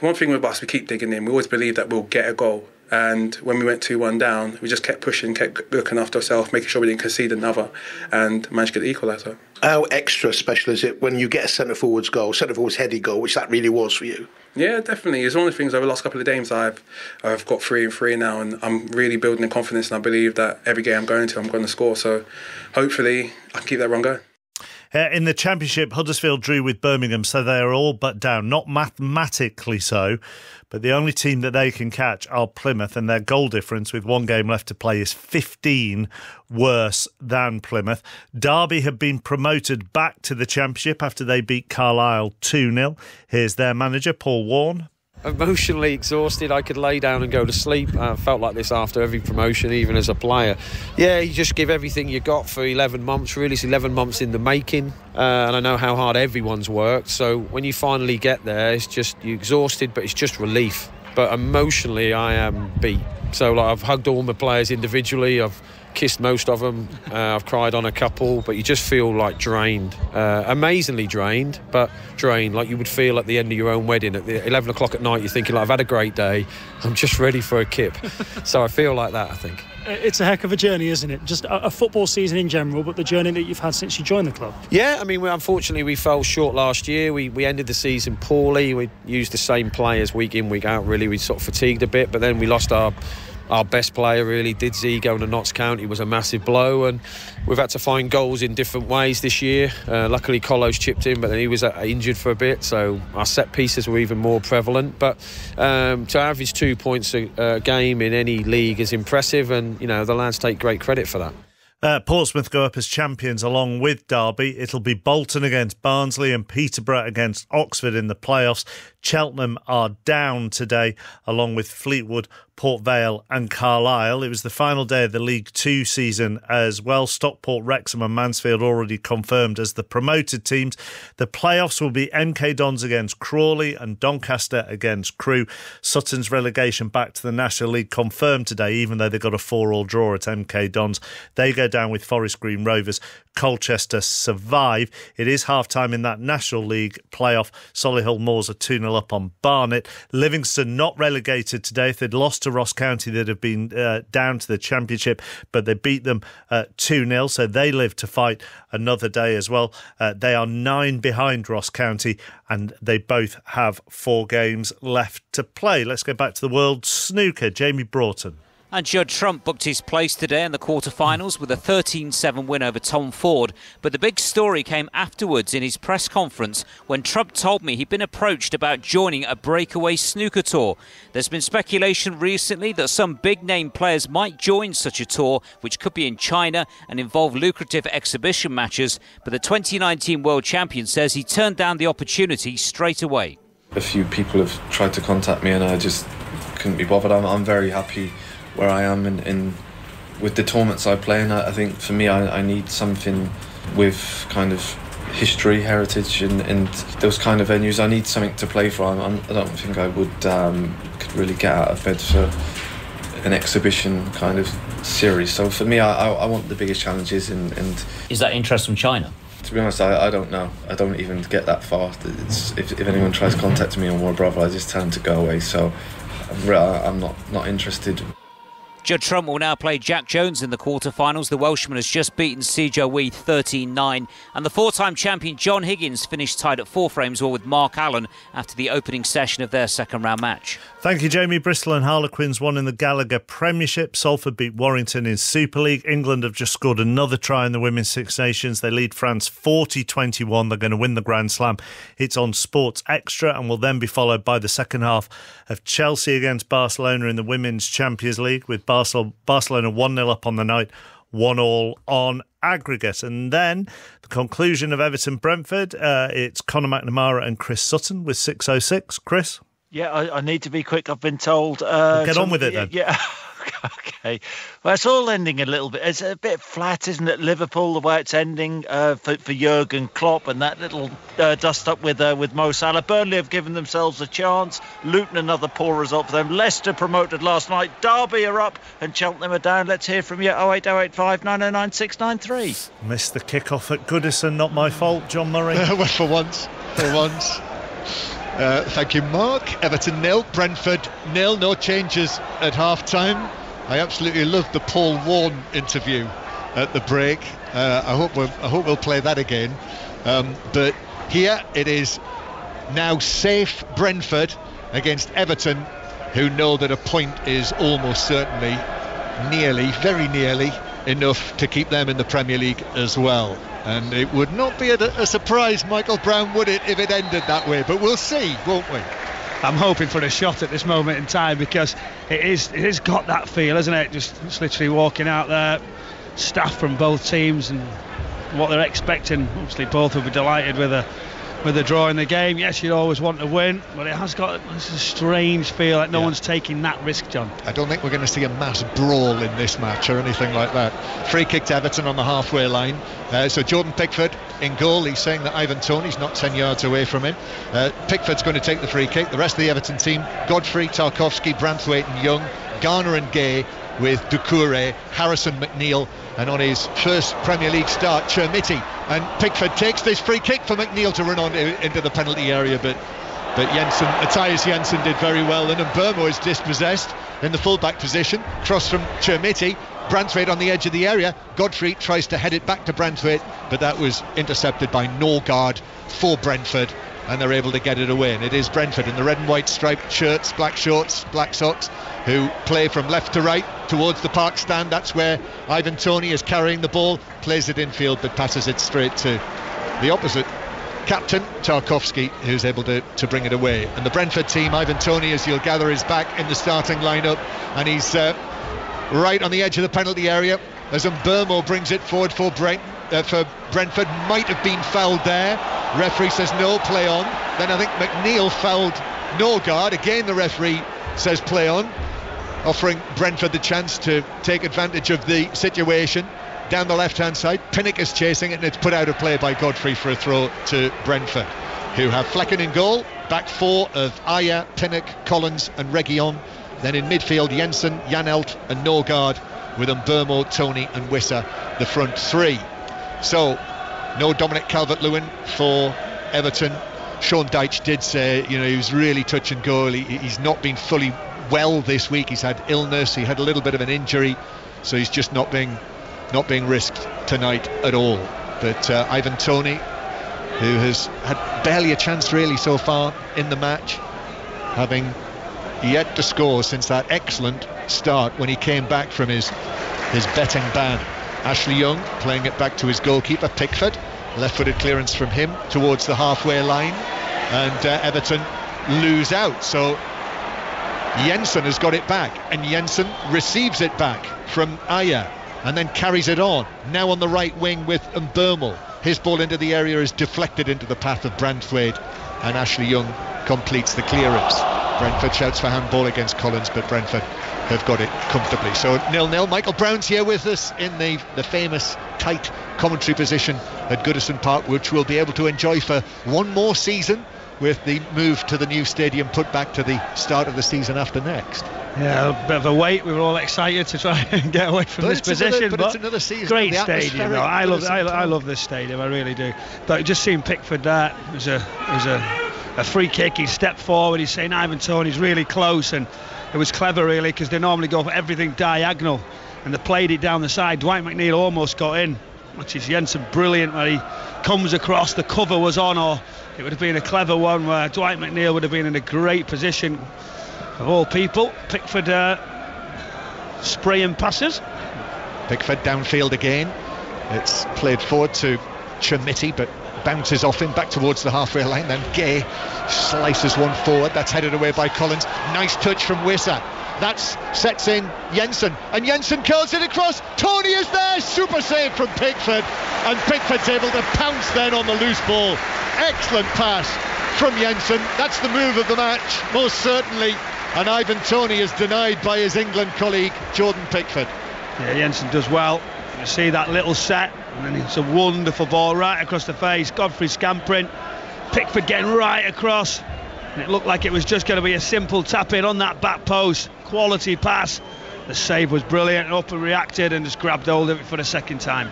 one thing with us, we keep digging in. We always believe that we'll get a goal. And when we went 2-1 down, we just kept pushing, kept looking after ourselves, making sure we didn't concede another, and managed to get the equaliser. How extra special is it when you get a centre-forward's heady goal, which that really was for you? Yeah, definitely. It's one of the things over the last couple of games I've got 3 and 3 now, and I'm really building the confidence, and I believe that every game I'm going to score. So hopefully I can keep that run going. In the Championship, Huddersfield drew with Birmingham, so they are all but down. Not mathematically so, but the only team that they can catch are Plymouth, and their goal difference with 1 game left to play is 15 worse than Plymouth. Derby have been promoted back to the Championship after they beat Carlisle 2-0. Here's their manager, Paul Warne. emotionally exhausted. I could lay down and go to sleep. I felt like this after every promotion, even as a player. Yeah, you just give everything you got for 11 months. Really, it's 11 months in the making. And I know how hard everyone's worked. So when you finally get there, it's just, you're exhausted, but it's just relief. But emotionally, I am beat. So like, I've hugged all my players individually. I've kissed most of them. I've cried on a couple, but you just feel like drained, amazingly drained, but drained like you would feel at the end of your own wedding at 11 o'clock at night. You're thinking, like, I've had a great day, I'm just ready for a kip. So I feel like that, I think. It's a heck of a journey, isn't it? Just a football season in general, but the journey that you've had since you joined the club. Yeah, I mean, unfortunately we fell short last year. We ended the season poorly. We used the same players week in, week out, really. We sort of fatigued a bit, but then we lost our best player, really. Didzy going to Notts County was a massive blow, and we've had to find goals in different ways this year. Luckily Colo's chipped in, but then he was injured for a bit, so our set pieces were even more prevalent. But to average 2 points a game in any league is impressive, and you know, the lads take great credit for that. Portsmouth go up as champions along with Derby. It'll be Bolton against Barnsley and Peterborough against Oxford in the playoffs. Cheltenham are down today, along with Fleetwood, Port Vale and Carlisle. It was the final day of the League Two season as well. Stockport, Wrexham and Mansfield already confirmed as the promoted teams. The playoffs will be MK Dons against Crawley and Doncaster against Crewe. Sutton's relegation back to the National League confirmed today, even though they got a 4-4 draw at MK Dons. They go down with Forest Green Rovers. Colchester survive. It is half-time in that National League playoff. Solihull Moors are 2-0 up on Barnet. Livingston not relegated today. If they'd lost to Ross County, they'd have been down to the Championship, but they beat them 2-0, so they live to fight another day as well. They are 9 behind Ross County, and they both have 4 games left to play. Let's go back to the World Snooker. Jamie Broughton. And Judd Trump booked his place today in the quarter-finals with a 13-7 win over Tom Ford. But the big story came afterwards in his press conference when Trump told me he'd been approached about joining a breakaway snooker tour. There's been speculation recently that some big-name players might join such a tour, which could be in China and involve lucrative exhibition matches. But the 2019 world champion says he turned down the opportunity straight away. A few people have tried to contact me and I just couldn't be bothered. I'm very happy where I am in with the tournaments I play in. I think for me I need something with kind of history, heritage and those kind of venues. I need something to play for. I don't think I would could really get out of bed for an exhibition kind of series. So for me I want the biggest challenges and Is that interest from China? To be honest, I don't know. I don't even get that far. If anyone tries contacting me on Warner Bravo, I just tell them to go away. So I'm not interested. Judd Trump will now play Jack Jones in the quarter-finals. The Welshman has just beaten Sijia Wee 13-9. And the 4-time champion John Higgins finished tied at 4 frames all with Mark Allen after the opening session of their second-round match. Thank you, Jamie. Bristol and Harlequins won in the Gallagher Premiership. Salford beat Warrington in Super League. England have just scored another try in the Women's Six Nations. They lead France 40-21. They're going to win the Grand Slam. It's on Sports Extra and will then be followed by the second half of Chelsea against Barcelona in the Women's Champions League, with Barcelona 1-0 up on the night, 1-1 on aggregate. And then the conclusion of Everton Brentford. It's Conor McNamara and Chris Sutton with 6:06. Chris? Yeah, I need to be quick, I've been told. Get on with it then. Yeah. Okay. Well, it's all ending a little bit. It's a bit flat, isn't it, Liverpool, the way it's ending for Jurgen Klopp and that little dust-up with Mo Salah. Burnley have given themselves a chance. Luton, another poor result for them. Leicester promoted last night. Derby are up and Cheltenham are down. Let's hear from you. 08085 909 693. Missed the kick-off at Goodison. Not my fault, John Murray. Well, for once. Thank you, Mark. Everton 0, Brentford 0. No changes at half-time. I absolutely loved the Paul Warne interview at the break. I hope we'll play that again. But here it is now safe Brentford against Everton, who know that a point is almost certainly, very nearly enough to keep them in the Premier League as well. And it would not be a surprise, Michael Brown, would it, if it ended that way? But we'll see, won't we? I'm hoping for a shot at this moment in time, because it has got that feel, isn't it? Just literally walking out there, staff from both teams and what they're expecting. Obviously both will be delighted with a with the draw in the game. Yes, you'd always want to win, but it has got a strange feel like no one's taking that risk, John. I don't think we're going to see a mass brawl in this match or anything like that. Free kick to Everton on the halfway line. So Jordan Pickford in goal. He's saying that Ivan Toney's not 10 yards away from him. Pickford's going to take the free kick. The rest of the Everton team: Godfrey, Tarkowski, Branthwaite and Young, Garner and Gay, with Doucouré, Harrison, McNeil, and on his first Premier League start, Chermiti. And Pickford takes this free kick for McNeil to run on into the penalty area, but Matthias Jensen did very well, and Mbeumo is dispossessed in the full-back position. Cross from Chermiti, Branthwaite on the edge of the area. Godfrey tries to head it back to Branthwaite, but that was intercepted by Norgard for Brentford, and they're able to get it away. And it is Brentford in the red and white striped shirts, black shorts, black socks, who play from left to right towards the park stand. That's where Ivan Toney is carrying the ball, plays it infield but passes it straight to the opposite captain, Tarkowski, who's able to bring it away. And the Brentford team, Ivan Toney, as you'll gather, is back in the starting lineup, and he's right on the edge of the penalty area as Mbeumo brings it forward for Brentford. Might have been fouled there. Referee says no, play on. Then I think McNeil fouled Norgard. Again the referee says play on, offering Brentford the chance to take advantage of the situation. Down the left hand side, Pinnock is chasing it, and it's put out of play by Godfrey for a throw to Brentford, who have Flecken in goal. Back four of Aya, Pinnock, Collins and Reguilon. Then in midfield, Jensen, Janelt and Norgard, with Mbeumo, Toney and Wissa the front three. So no Dominic Calvert-Lewin for Everton. Sean Dyche did say, he was really touch and go. He's not been fully well this week. He's had illness, he had a little bit of an injury, so he's just not being risked tonight at all. But Ivan Toney, who has had barely a chance really so far in the match, having yet to score since that excellent start when he came back from his betting ban. Ashley Young playing it back to his goalkeeper Pickford. Left-footed clearance from him towards the halfway line, and Everton lose out. So Jensen has got it back, and Jensen receives it back from Aya and then carries it on. Now on the right wing with Mbeumo. His ball into the area is deflected into the path of Branthwaite, and Ashley Young completes the clearance. Brentford shouts for handball against Collins, but Brentford have got it comfortably. So 0-0. Michael Brown's here with us in the famous tight commentary position at Goodison Park, which we'll be able to enjoy for one more season, with the move to the new stadium put back to the start of the season after next. Yeah, a bit of a wait. We were all excited to try and get away from this position, but it's another season. Great stadium, though. I love this stadium, I really do. But just seeing Pickford there, it was a free kick. He stepped forward. He's saying Ivan Toney's really close, and it was clever really, because they normally go for everything diagonal, and they played it down the side. Dwight McNeil almost got in, which is Jensen brilliant, where he comes across, the cover was on, or it would have been a clever one where Dwight McNeil would have been in a great position. Of all people, Pickford spraying passes. Pickford downfield again. It's played forward to Chermiti, but bounces off him back towards the halfway line. Then Gay slices one forward. That's headed away by Collins. Nice touch from Wissa. That sets in Jensen, and Jensen curls it across. Toney is there. Super save from Pickford, and Pickford's able to pounce then on the loose ball. Excellent pass from Jensen. That's the move of the match, most certainly. And Ivan Toney is denied by his England colleague Jordan Pickford. Yeah, Jensen does well. You see that little set, and then it's a wonderful ball right across the face. Godfrey scampering, Pickford getting right across, and it looked like it was just going to be a simple tap in on that back post. Quality pass. The save was brilliant. Up and reacted and just grabbed hold of it for the second time.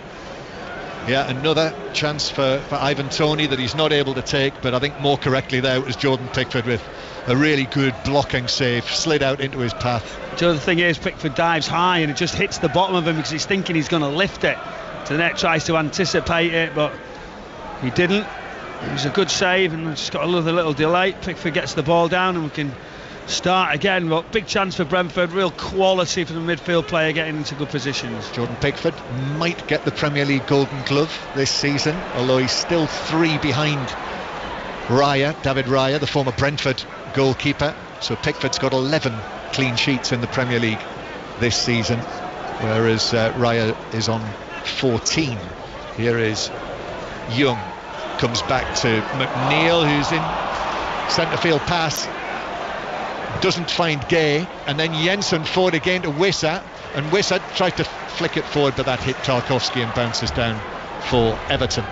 Yeah, another chance for Ivan Toney that he's not able to take, but I think more correctly there was Jordan Pickford with a really good blocking save, slid out into his path. The other thing is Pickford dives high and it just hits the bottom of him because he's thinking he's going to lift it. So the net tries to anticipate it, but he didn't. It was a good save, and just got another little delay. Pickford gets the ball down and we can start again. But big chance for Brentford, real quality for the midfield player getting into good positions. Jordan Pickford might get the Premier League Golden Glove this season, although he's still 3 behind David Raya, the former Brentford goalkeeper. So Pickford's got 11 clean sheets in the Premier League this season, whereas Raya is on 14. Here is Young comes back to McNeil, who's in centre field pass, doesn't find Gay, and then Jensen forward again to Wissa, and Wissa tries to flick it forward, but that hit Tarkowski and bounces down for Everton.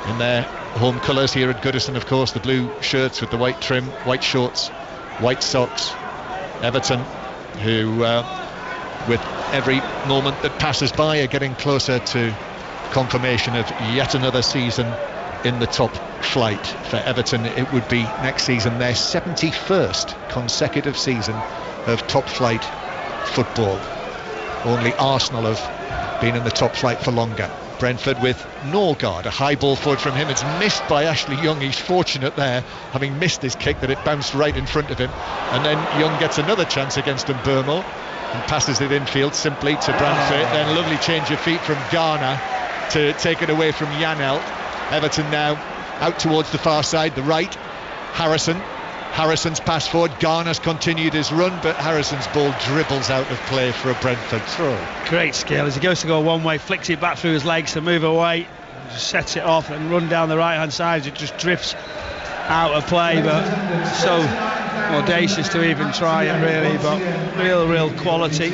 In their home colours here at Goodison, of course, the blue shirts with the white trim, white shorts, white socks. Everton, who with every moment that passes by are getting closer to confirmation of yet another season in the top flight. For Everton, it would be next season their 71st consecutive season of top flight football. Only Arsenal have been in the top flight for longer. Brentford with Norgard, a high ball forward from him. It's missed by Ashley Young. He's fortunate there, having missed his kick, that it bounced right in front of him. And then Young gets another chance against Mburmo and passes it infield simply to Brentford. Then a lovely change of feet from Garner to take it away from Janelt. Everton now out towards the far side, the right. Harrison's pass forward. Garner's continued his run, but Harrison's ball dribbles out of play for a Brentford throw. Great skill as he goes to go one way, flicks it back through his legs to move away, just sets it off and run down the right hand side. It just drifts out of play, but so audacious to even try it, really. But real quality.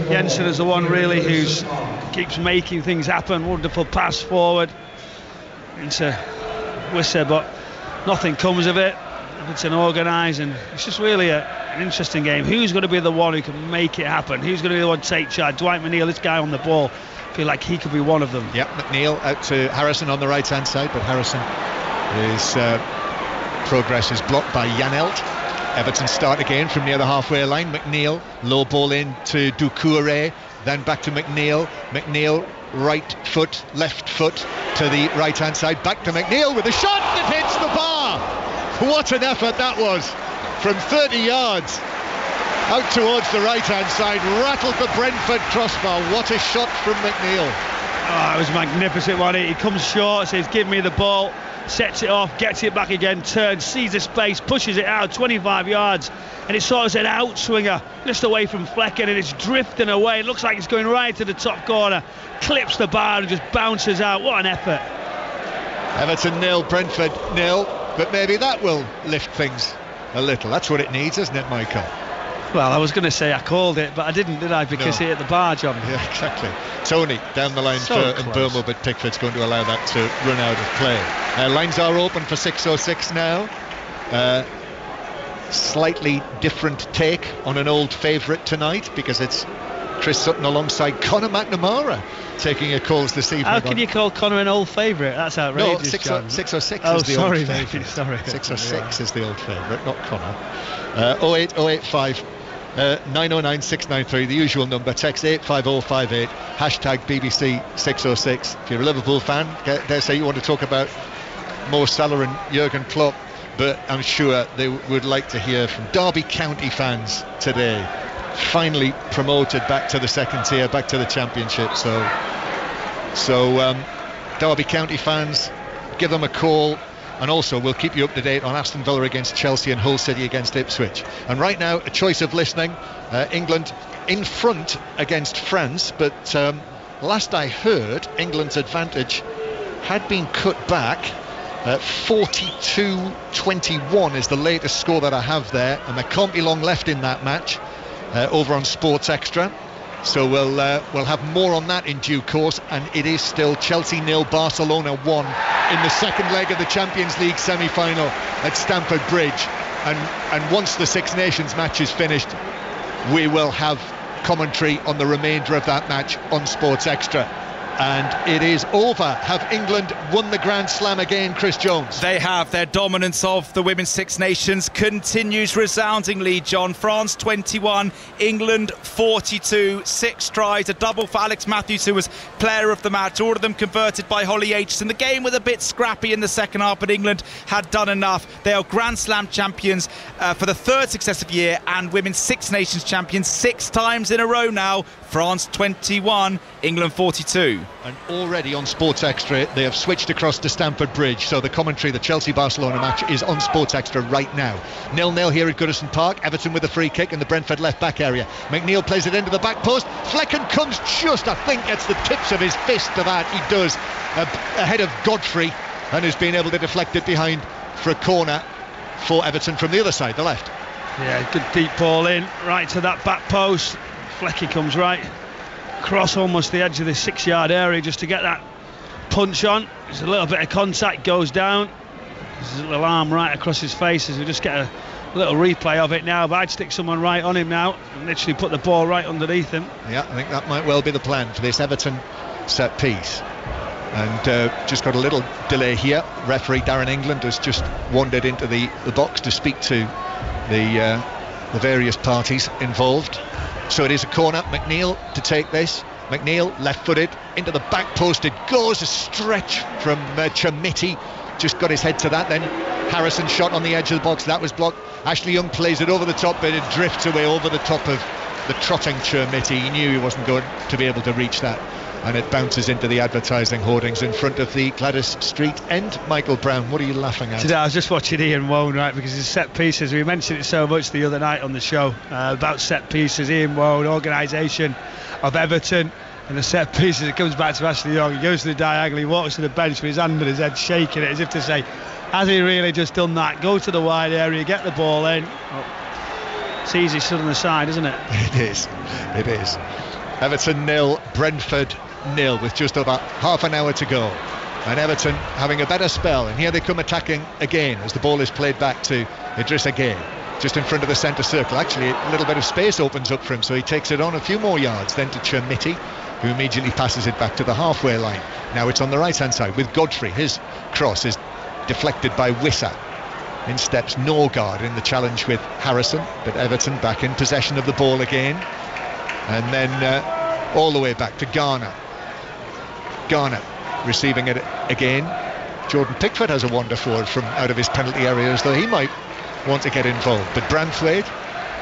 Jensen is the one really who's keeps making things happen. Wonderful pass forward into Wissa, but nothing comes of it. It's an organised, and it's just really an interesting game. Who's going to be the one who can make it happen? Who's going to be the one to take charge? Dwight McNeil, this guy on the ball, I feel like he could be one of them. Yep, McNeil out to Harrison on the right hand side, but Harrison is progress is blocked by Janelt. Everton start again from near the halfway line. McNeil, low ball in to Doucouré, then back to McNeil. McNeil, right foot, left foot to the right hand side, back to McNeil with a shot that hits the bar. What an effort that was from 30 yards out towards the right hand side, rattled the Brentford crossbar. What a shot from McNeil. Oh, it was magnificent, wasn't it? He comes short, says give me the ball, sets it off, gets it back again, turns, sees the space, pushes it out 25 yards, and it's sort of an outswinger just away from Flecken, and it's drifting away. It looks like it's going right to the top corner, clips the bar and just bounces out. What an effort. Everton 0, Brentford 0, but maybe that will lift things a little. That's what it needs, isn't it, Michael? Well, I was going to say I called it, but I didn't, did I? Because he hit the bar, John. Yeah, exactly. Tony down the line for Mburmo, but Pickford's going to allow that to run out of play. Lines are open for 6:06 now. Slightly different take on an old favourite tonight, because it's Chris Sutton alongside Conor McNamara taking a calls this evening. How can you call Conor an old favourite? That's outrageous. No, 6:06 is the old favourite. Sorry. 6:06 is the old favourite, not Conor. 08085 909 693, the usual number. Text 85058, hashtag BBC 606. If you're a Liverpool fan, dare say you want to talk about Mo Salah and Jurgen Klopp, but I'm sure they would like to hear from Derby County fans today. Finally promoted back to the second tier, back to the Championship. So Derby County fans, give them a call. And also, we'll keep you up to date on Aston Villa against Chelsea and Hull City against Ipswich. And right now, a choice of listening. England in front against France, but last I heard, England's advantage had been cut back. 42-21 is the latest score that I have there, and there can't be long left in that match over on Sports Extra. So we'll have more on that in due course, and it is still Chelsea 0, Barcelona 1 in the second leg of the Champions League semi-final at Stamford Bridge. And once the Six Nations match is finished, we will have commentary on the remainder of that match on Sports Extra. And it is over. Have England won the Grand Slam again, Chris Jones? They have. Their dominance of the Women's Six Nations continues resoundingly, John. France 21, England 42, 6 tries, a double for Alex Matthews, who was player of the match, all of them converted by Holly Aitchison. The game was a bit scrappy in the second half, but England had done enough. They are Grand Slam champions for the third successive year, and Women's Six Nations champions 6 times in a row now. France 21, England 42. And already on Sports Extra, they have switched across to Stamford Bridge, so the commentary, the Chelsea-Barcelona match, is on Sports Extra right now. 0-0 here at Goodison Park. Everton with a free kick in the Brentford left-back area. McNeil plays it into the back post. Flecken comes just, I think, gets the tips of his fist to that. He does, ahead of Godfrey. and has been able to deflect it behind for a corner for Everton from the other side, the left. Yeah, good deep ball in, right to that back post. Flecky comes right across almost the edge of the 6-yard area just to get that punch on. There's a little bit of contact, goes down. There's a little arm right across his face as we just get a little replay of it now, but I'd stick someone right on him now and literally put the ball right underneath him. Yeah, I think that might well be the plan for this Everton set piece. And just got a little delay here. Referee Darren England has just wandered into the box to speak to the various parties involved. So it is a corner. McNeil to take this. McNeil left-footed into the back post. It goes a stretch from Chermiti. Just got his head to that. Then Harrison shot on the edge of the box. That was blocked. Ashley Young plays it over the top, but it drifts away over the top of the trotting Chermiti. He knew he wasn't going to be able to reach that. And it bounces into the advertising hoardings in front of the Gladys Street end. Michael Brown, what are you laughing at? Today I was just watching Ian Woan, right, because his set pieces, we mentioned it so much the other night on the show about set pieces. Ian Woan, organisation of Everton, and the set pieces, it comes back to Ashley Young. He goes to the diagonal, he walks to the bench with his hand on his head, shaking it as if to say, has he really just done that? Go to the wide area, get the ball in. Oh, it's easy still on the side, isn't it? It is. Everton 0, Brentford 0 with just over half an hour to go, and Everton having a better spell, and here they come attacking again as the ball is played back to Idrissa Gueye just in front of the centre circle. Actually a little bit of space opens up for him, so he takes it on a few more yards, then to Chermiti, who immediately passes it back to the halfway line. Now it's on the right hand side with Godfrey. His cross is deflected by Wissa. In steps Norgard in the challenge with Harrison, but Everton back in possession of the ball again, and then all the way back to Garner receiving it again. Jordan Pickford has a wander forward from out of his penalty area as though he might want to get involved, but Brantwaite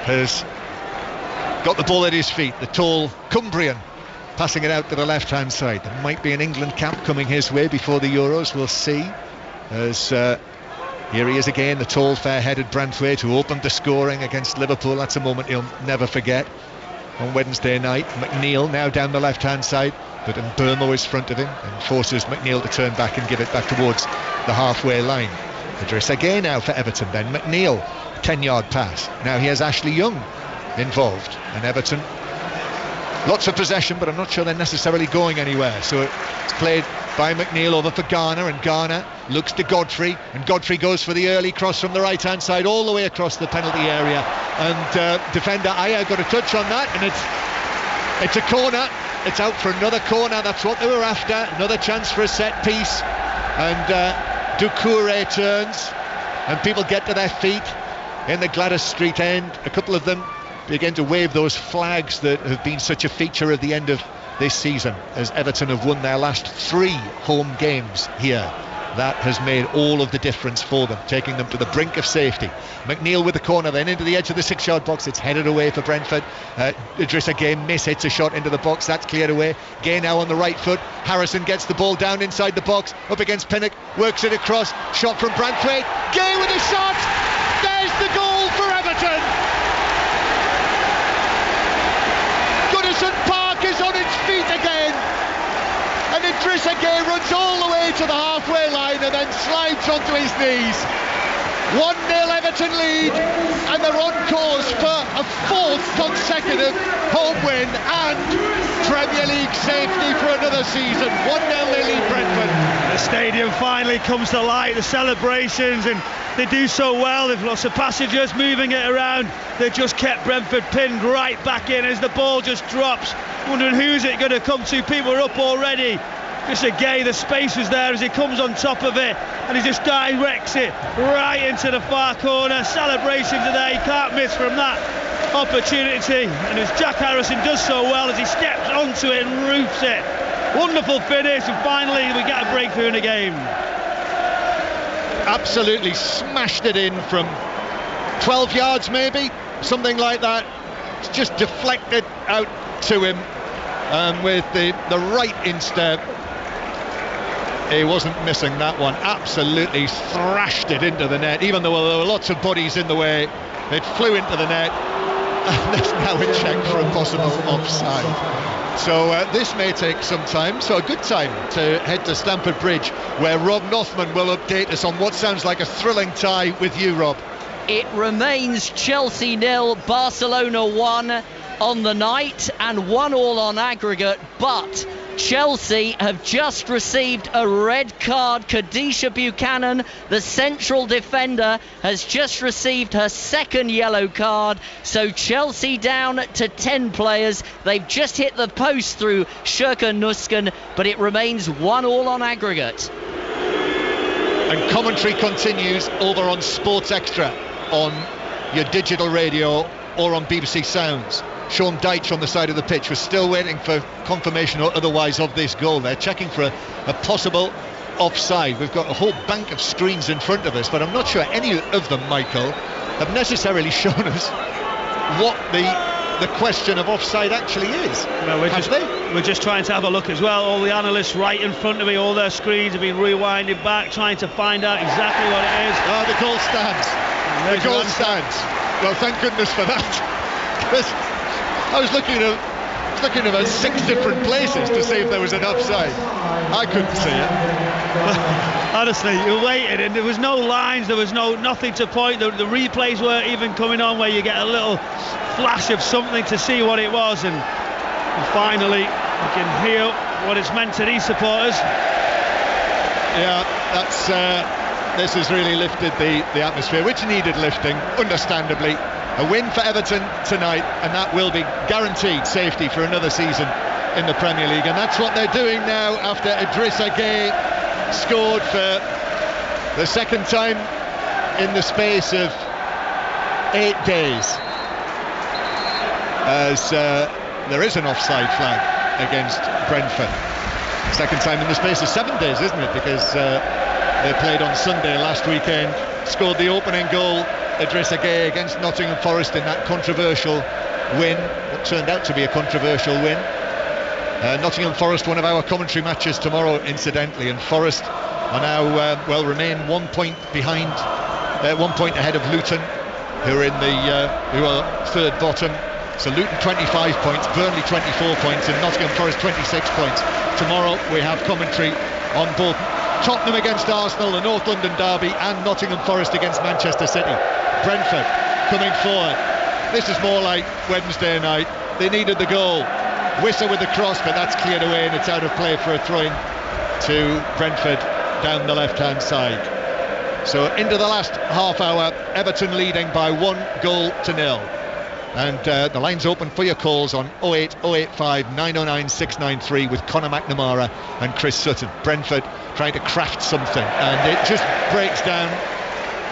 has got the ball at his feet. The tall Cumbrian passing it out to the left hand side. There might be an England cap coming his way before the Euros, we'll see, as here he is again, the tall fair-headed Brantwaite who opened the scoring against Liverpool. That's a moment he'll never forget on Wednesday night. McNeil now down the left hand side, but Mbeumo is front of him and forces McNeil to turn back and give it back towards the halfway line. Idrissa Gueye now for Everton, then McNeil, 10-yard pass. Now he has Ashley Young involved, and Everton lots of possession, but I'm not sure they're necessarily going anywhere. So it's played by McNeil over for Garner, and Garner looks to Godfrey, and Godfrey goes for the early cross from the right hand side all the way across the penalty area, and defender Aya got a touch on that, and it's a corner. It's out for another corner. That's what they were after. Another chance for a set piece, and Doucouré turns and people get to their feet in the Gladys Street end. A couple of them begin to wave those flags that have been such a feature of the end of this season, as Everton have won their last 3 home games here. That has made all of the difference for them, taking them to the brink of safety. McNeil with the corner, then into the edge of the 6-yard box. It's headed away for Brentford. Idrissa Gueye hits a shot into the box. That's cleared away. Gueye now on the right foot. Harrison gets the ball down inside the box, up against Pinnock, works it across. Shot from Brantwaite. Gueye with a shot. There's the goal for Everton. Goodison Park is on its feet again, and Idrissa Gueye runs all the way to the halfway line and then slides onto his knees. 1-0 Everton lead, and they're on course for a 4th consecutive home win and Premier League safety for another season. 1-0 they lead Brentford. The stadium finally comes to light, the celebrations, and they do so well. They've lots of passengers moving it around. They just kept Brentford pinned right back in as the ball just drops. Wondering who's it going to come to. People are up already. Idrissa Gueye, the space was there as he comes on top of it, and he just directs it right into the far corner. Celebration today, can't miss from that opportunity, and as Jack Harrison does so well as he steps onto it and roofs it. Wonderful finish, and finally we get a breakthrough in the game. Absolutely smashed it in from 12 yards maybe, something like that. It's just deflected out to him, with the right instep. He wasn't missing that one. Absolutely thrashed it into the net, even though there were lots of bodies in the way. It flew into the net, and there's now a check for a possible offside. So this may take some time, so a good time to head to Stamford Bridge, where Rob Nothman will update us on what sounds like a thrilling tie with you, Rob. It remains Chelsea 0, Barcelona 1 on the night, and 1-1 on aggregate, but Chelsea have just received a red card. Kadisha Buchanan, the central defender, has just received her second yellow card, so Chelsea down to 10 players. They've just hit the post through Shirka Nuskan, but it remains 1-1 on aggregate. And commentary continues over on Sports Extra on your digital radio or on BBC Sounds. Sean Dyche on the side of the pitch. We're still waiting for confirmation or otherwise of this goal. They're checking for a possible offside. We've got a whole bank of screens in front of us, but I'm not sure any of them, Michael, have necessarily shown us what the question of offside actually is. Well, we're just trying to have a look as well. All the analysts right in front of me, all their screens have been rewinded back, trying to find out exactly what it is. The goal stands. The goal stands. Well, thank goodness for that. Because I was looking at about 6 different places to see if there was an offside. I couldn't see it. Honestly, you waited and there was no lines, there was nothing to point. The replays weren't even coming on where you get a little flash of something to see what it was, and finally you can hear what it's meant to these supporters. Yeah, this has really lifted the atmosphere, which needed lifting, understandably. A win for Everton tonight, and that will be guaranteed safety for another season in the Premier League, and that's what they're doing now after Idrissa Gueye scored for the second time in the space of 8 days, as there is an offside flag against Brentford. Second time in the space of 7 days, isn't it, because they played on Sunday last weekend, scored the opening goal, Idrissa Gueye, against Nottingham Forest in that controversial win, what turned out to be a controversial win. Nottingham Forest, one of our commentary matches tomorrow, incidentally, and Forest are now remain 1 point behind, 1 point ahead of Luton, who are third bottom. So Luton 25 points, Burnley 24 points, and Nottingham Forest 26 points. Tomorrow we have commentary on both Tottenham against Arsenal, the North London derby, and Nottingham Forest against Manchester City. Brentford coming forward. This is more like Wednesday night. They needed the goal. Wissa with the cross, but that's cleared away and it's out of play for a throw-in to Brentford down the left-hand side. So into the last half hour, Everton leading by 1-0. And the line's open for your calls on 08085 909 693 with Conor McNamara and Chris Sutton. Brentford trying to craft something, and it just breaks down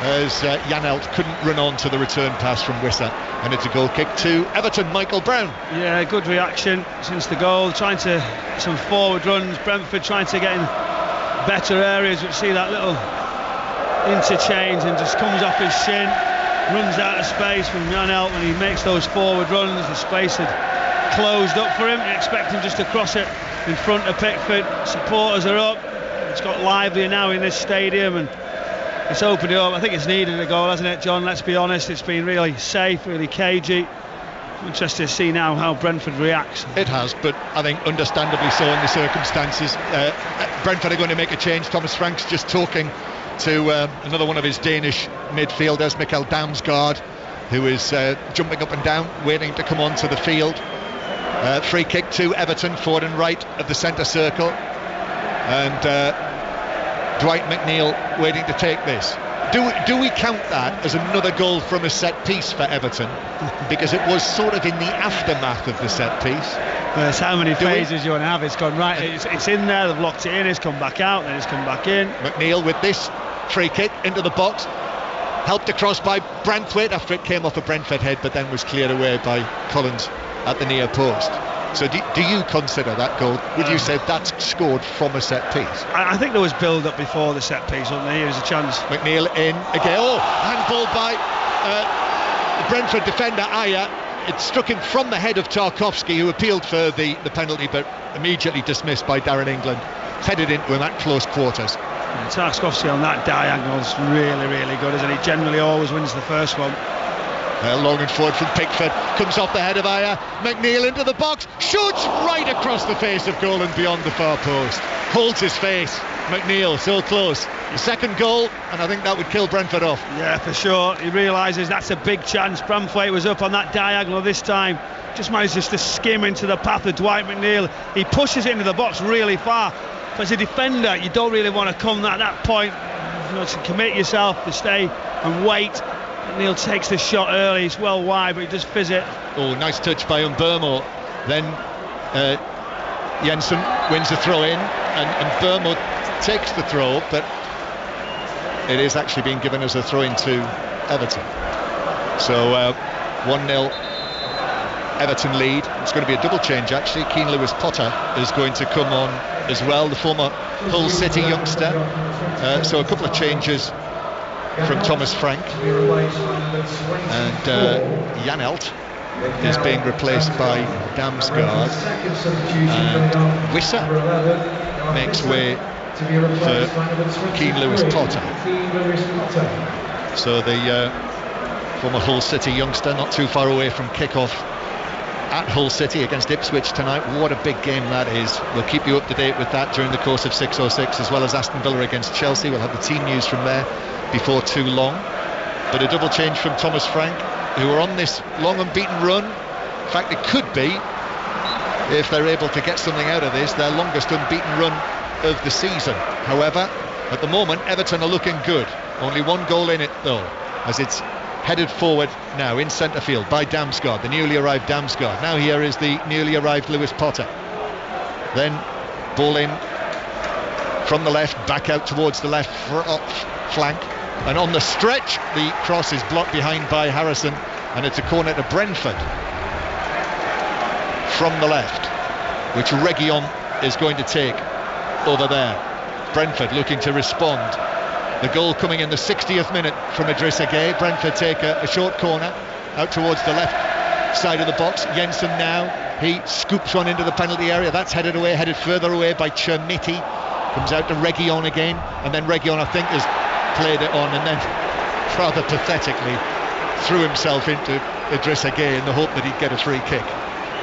as Janelt couldn't run on to the return pass from Wissa, and it's a goal kick to Everton. Michael Brown. Yeah, good reaction since the goal, trying to some forward runs. Brentford trying to get in better areas, but see that little interchange and just comes off his shin, runs out of space from Janelt when he makes those forward runs. The space had closed up for him. You expect him just to cross it in front of Pickford. Supporters are up. It's got livelier now in this stadium, and it's opened it up. I think it's needed a goal, hasn't it, John? Let's be honest, it's been really safe, really cagey. Interested to see now how Brentford reacts. It has, but I think understandably so in the circumstances. Brentford are going to make a change. Thomas Frank's just talking to another one of his Danish midfielders, Mikkel Damsgaard, who is jumping up and down, waiting to come onto the field. Free kick to Everton, forward and right of the centre circle, and Dwight McNeil waiting to take this. Do we count that as another goal from a set piece for Everton? Because it was sort of in the aftermath of the set piece. There's how many phases you want to have. It's gone right, it's in there, they've locked it in, it's come back out, then it's come back in. McNeil with this free kick into the box, helped across by Branthwaite after it came off a Brentford head, but then was cleared away by Collins at the near post. So do you consider that goal? Would you say that's scored from a set piece? I think there was build up before the set piece, wasn't there? Here's a chance. McNeil in again. Handball by the Brentford defender Aya. It struck him from the head of Tarkowski, who appealed for the penalty, but immediately dismissed by Darren England. Headed into him at close quarters. Tarkowski on that diagonal is really, really good, isn't he? Generally always wins the first one. Long and forward from Pickford, comes off the head of Ayer, McNeil into the box, shoots right across the face of goal and beyond the far post. Holds his face, McNeil, so close. The second goal, and I think that would kill Brentford off. Yeah, for sure. He realises that's a big chance. Branthwaite was up on that diagonal this time. Just manages to skim into the path of Dwight McNeil. He pushes it into the box really far. But as a defender, you don't really want to come at that point. To commit yourself, to stay and wait. McNeil takes the shot early. It's well wide, but he does fizz it. Oh, nice touch by Mbeumo. Then Jensen wins the throw in, and Mbeumo takes the throw, but it is actually being given as a throw in to Everton. So 1-0 Everton lead. It's going to be a double change actually. Keane Lewis Potter is going to come on as well, the former Hull City youngster. So a couple of changes from Thomas Frank, and Janelt is being replaced by Damsgaard, and Wissa makes way for Keane Lewis Potter. So the former Hull City youngster, not too far away from kick-off at Hull City against Ipswich tonight. What a big game that is. We'll keep you up to date with that during the course of 606, as well as Aston Villa against Chelsea. We'll have the team news from there before too long. But a double change from Thomas Frank, who are on this long unbeaten run. In fact, it could be, if they're able to get something out of this, their longest unbeaten run of the season. However, at the moment, Everton are looking good. Only one goal in it though, as it's headed forward now in centre field by Damsgaard, the newly arrived Damsgaard. Now here is the newly arrived Lewis Potter. Then ball in from the left, back out towards the left flank, and on the stretch the cross is blocked behind by Harrison, and it's a corner to Brentford from the left, which Reguilon is going to take over there. Brentford looking to respond. The goal coming in the 60th minute from Idrissa Gueye. Brentford take a short corner out towards the left side of the box. Jensen now, he scoops one into the penalty area. That's headed further away by Chermiti. Comes out to Reguilon again, and then Reguilon, I think, has played it on, and then rather pathetically threw himself into Idrissa Gueye in the hope that he'd get a free kick,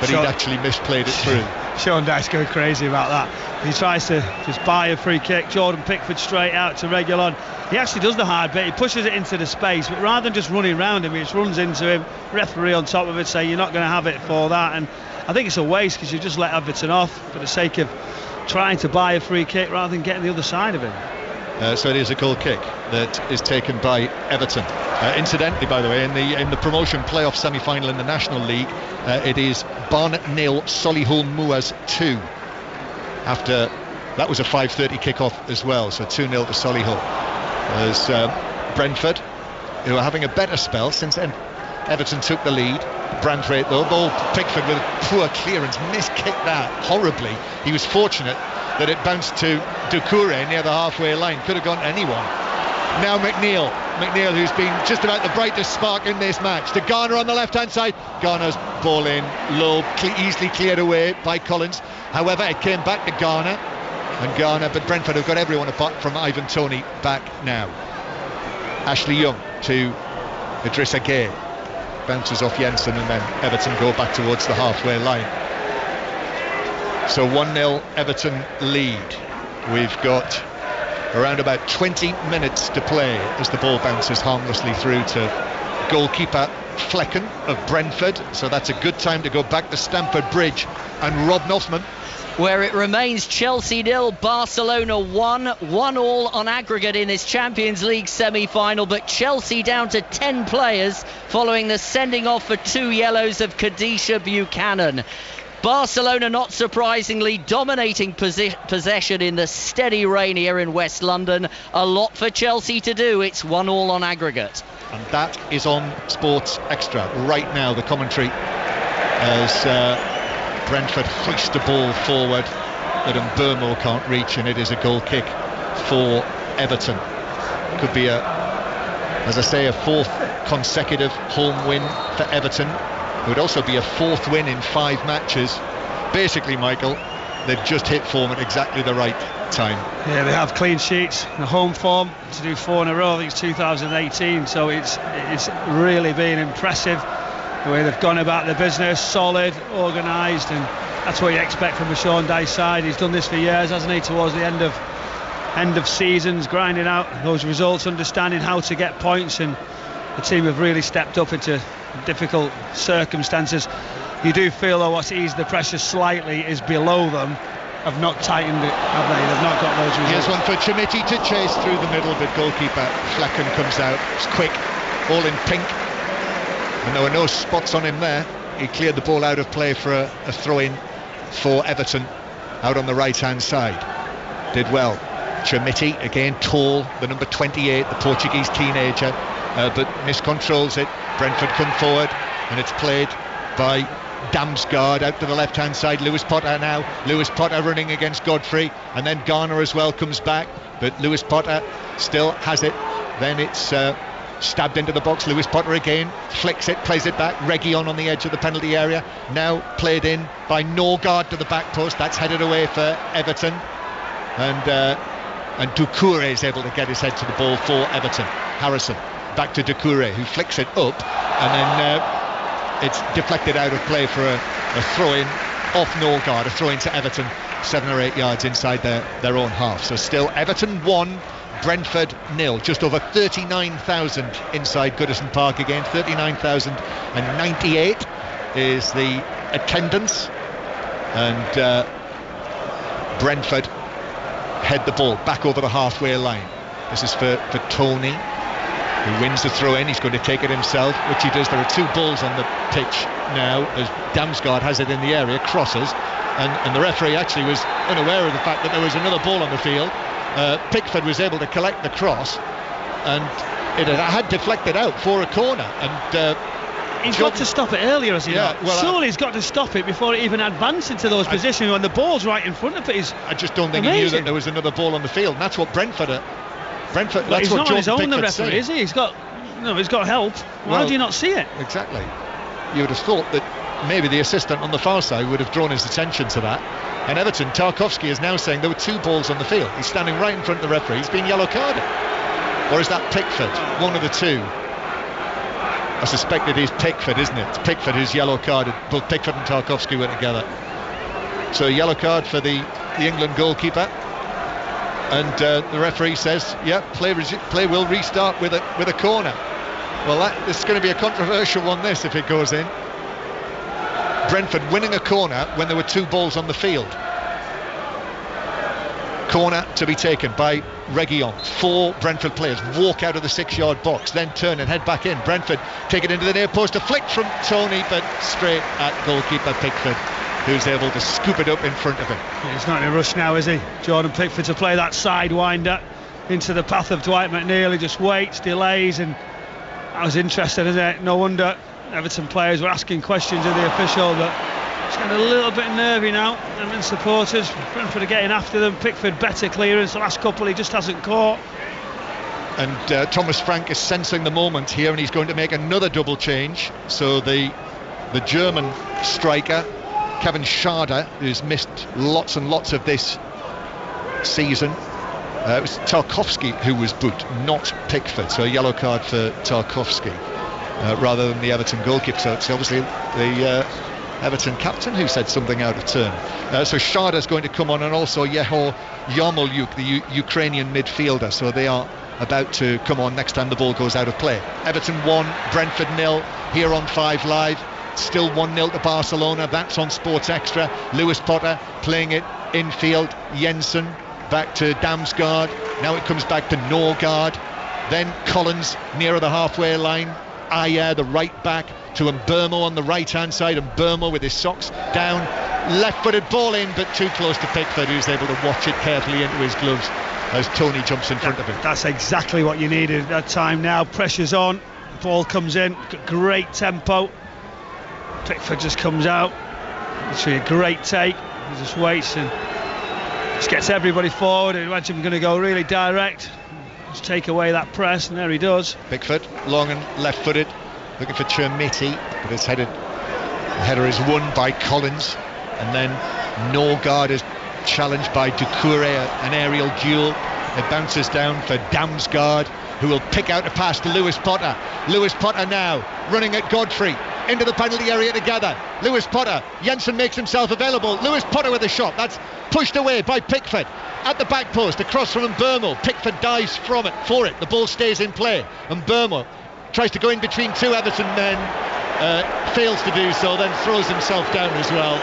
but he'd actually misplayed it through. Sean Dyche going crazy about that. He tries to just buy a free kick. Jordan Pickford straight out to Reguilon. He actually does the hard bit. He pushes it into the space, but rather than just running around him, he just runs into him. Referee on top of it say you're not going to have it for that, and I think it's a waste because you just let Everton off for the sake of trying to buy a free kick rather than getting the other side of it. So it is a goal kick that is taken by Everton. Incidentally, by the way, in the promotion playoff semi-final in the National League, it is Barnet 0, Solihull Moors 2. After that was a 5:30 kick-off as well, so 2-0 to Solihull. As Brentford, who are having a better spell since Everton took the lead. Branthwaite though, ball Pickford with a poor clearance, miskicked that horribly. He was fortunate that it bounced to Doucouré near the halfway line, could have gone to anyone. Now McNeil, who's been just about the brightest spark in this match, to Garner on the left hand side. Garner's ball in low, easily cleared away by Collins. However, it came back to Garner, but Brentford have got everyone apart from Ivan Toney back now. Ashley Young to Idrissa Gueye, bounces off Jensen, and then Everton go back towards the halfway line. So 1-0 Everton lead. We've got around about 20 minutes to play as the ball bounces harmlessly through to goalkeeper Flecken of Brentford. So that's a good time to go back to Stamford Bridge and Rob Nothman, where it remains Chelsea 0, Barcelona 1, 1-1 on aggregate in this Champions League semi-final, but Chelsea down to 10 players following the sending off for 2 yellows of Khadisha Buchanan. Barcelona, not surprisingly, dominating possession in the steady rain here in West London. A lot for Chelsea to do. It's 1-1 on aggregate. And that is on Sports Extra right now, the commentary, as Brentford hoist the ball forward that Mbeumo can't reach, and it is a goal kick for Everton. Could be as I say, a 4th consecutive home win for Everton. It would also be a 4th win in 5 matches. Basically, Michael, they've just hit form at exactly the right time. Yeah, they have clean sheets, the home form to do 4 in a row. I think it's 2018, so it's really been impressive the way they've gone about their business, solid, organised, and that's what you expect from a Sean Dyche side. He's done this for years, hasn't he, towards the end of seasons, grinding out those results, understanding how to get points, and the team have really stepped up into difficult circumstances. You do feel, though, what's eased the pressure slightly is below them have not tightened it, have they? They've not got those results. Here's one for Chimiti to chase through the middle, but goalkeeper Flecken comes out. It's quick, all in pink, and there were no spots on him there. He cleared the ball out of play for a throw-in for Everton out on the right-hand side. Did well. Chimiti, again tall, the number 28, the Portuguese teenager, but miscontrols it. Brentford come forward, and it's played by Damsgaard out to the left-hand side. Lewis Potter now. Lewis Potter running against Godfrey, and then Garner as well comes back, but Lewis Potter still has it. Then it's stabbed into the box. Lewis Potter again flicks it, plays it back. Reguilon on the edge of the penalty area, now played in by Norgard to the back post. That's headed away for Everton, and Doucouré is able to get his head to the ball for Everton. Harrison back to Doucouré, who flicks it up, and then it's deflected out of play for a throw-in off Norgard, a throw-in to Everton, 7 or 8 yards inside their own half. So still Everton 1, Brentford 0. Just over 39,000 inside Goodison Park again. 39,098 is the attendance, and Brentford head the ball back over the halfway line. This is for Tony, who wins the throw-in. He's going to take it himself, which he does. There are 2 balls on the pitch now as Damsgaard has it in the area, crosses, and the referee actually was unaware of the fact that there was another ball on the field. Pickford was able to collect the cross, and it had deflected out for a corner, and he's got to stop it earlier, has he not? Well, surely he's got to stop it before it even advances into those positions when the ball's right in front of it. I just don't think he knew that there was another ball on the field, and that's what Brentford well, he's not on his own, the referee, is he? He's got help. Why do you not see it? Exactly. You would have thought that maybe the assistant on the far side would have drawn his attention to that. And Everton, Tarkowski is now saying there were 2 balls on the field. He's standing right in front of the referee. He's been yellow carded. Or is that Pickford? One of the 2. I suspect it is Pickford, isn't it? It's Pickford who's yellow carded. Both Pickford and Tarkowski were together. So a yellow card for the England goalkeeper. And the referee says, play will restart with a corner. Well, this is going to be a controversial one, this, if it goes in. Brentford winning a corner when there were 2 balls on the field. Corner to be taken by Reguilon. 4 Brentford players walk out of the 6-yard box, then turn and head back in. Brentford take it into the near post, a flick from Tony, but straight at goalkeeper Pickford, who's able to scoop it up in front of him. He's not in a rush now, is he? Jordan Pickford to play that sidewinder into the path of Dwight McNeil. He just waits, delays, and that was interesting, isn't it? No wonder Everton players were asking questions of the official, but it's getting a little bit nervy now. Everton supporters, Brentford are getting after them. Pickford better clearance, the last couple he just hasn't caught. And Thomas Frank is sensing the moment here, and he's going to make another double change. So the German striker Kevin Schade, who's missed lots and lots of this season, it was Tarkowski who was booked, not Pickford, so a yellow card for Tarkowski rather than the Everton goalkeeper. So it's obviously the Everton captain who said something out of turn. So Schade is going to come on, and also Yehor Yarmolyuk, the Ukrainian midfielder. So they are about to come on next time the ball goes out of play. Everton 1, Brentford 0 here on 5 Live. Still 1-0 to Barcelona. That's on Sports Extra. Lewis Potter playing it infield. Jensen back to Damsgaard. Now it comes back to Norgard. Then Collins nearer the halfway line. Ayer, the right back, to Mbermo on the right hand side. Mbermo with his socks down, left-footed ball in, but too close to Pickford, who's able to watch it carefully into his gloves as Tony jumps in front of him. That's exactly what you needed at that time. Now pressure's on, ball comes in, great tempo. Pickford just comes out. It's a great take. He just waits and just gets everybody forward. I imagine him going to go really direct, just take away that press, and there he does. Pickford, long and left-footed, looking for Chermiti, but the header is won by Collins, and then Norgard is challenged by Doucouré, an aerial duel. It bounces down for Damsgaard, who will pick out a pass to Lewis Potter. Lewis Potter now running at Godfrey. Into the penalty area together. Lewis Potter. Jensen makes himself available. Lewis Potter with a shot. That's pushed away by Pickford. At the back post, across from Mbeumo. Pickford dives for it. The ball stays in play. Mbeumo tries to go in between two Everton men. Fails to do so, then throws himself down as well.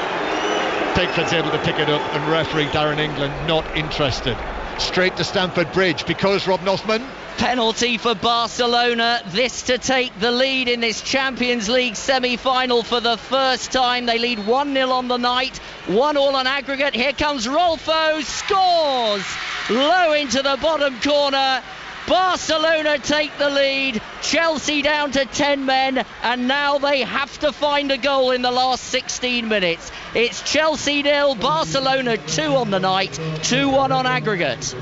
Pickford's able to pick it up, and referee Darren England not interested. Straight to Stamford Bridge because Rob Nothman. Penalty for Barcelona, this to take the lead in this Champions League semi-final for the first time. They lead 1-0 on the night, 1-1 on aggregate. Here comes Rolfo, scores! Low into the bottom corner. Barcelona take the lead, Chelsea down to 10 men, and now they have to find a goal in the last 16 minutes. It's Chelsea 0, Barcelona 2 on the night, 2-1 on aggregate.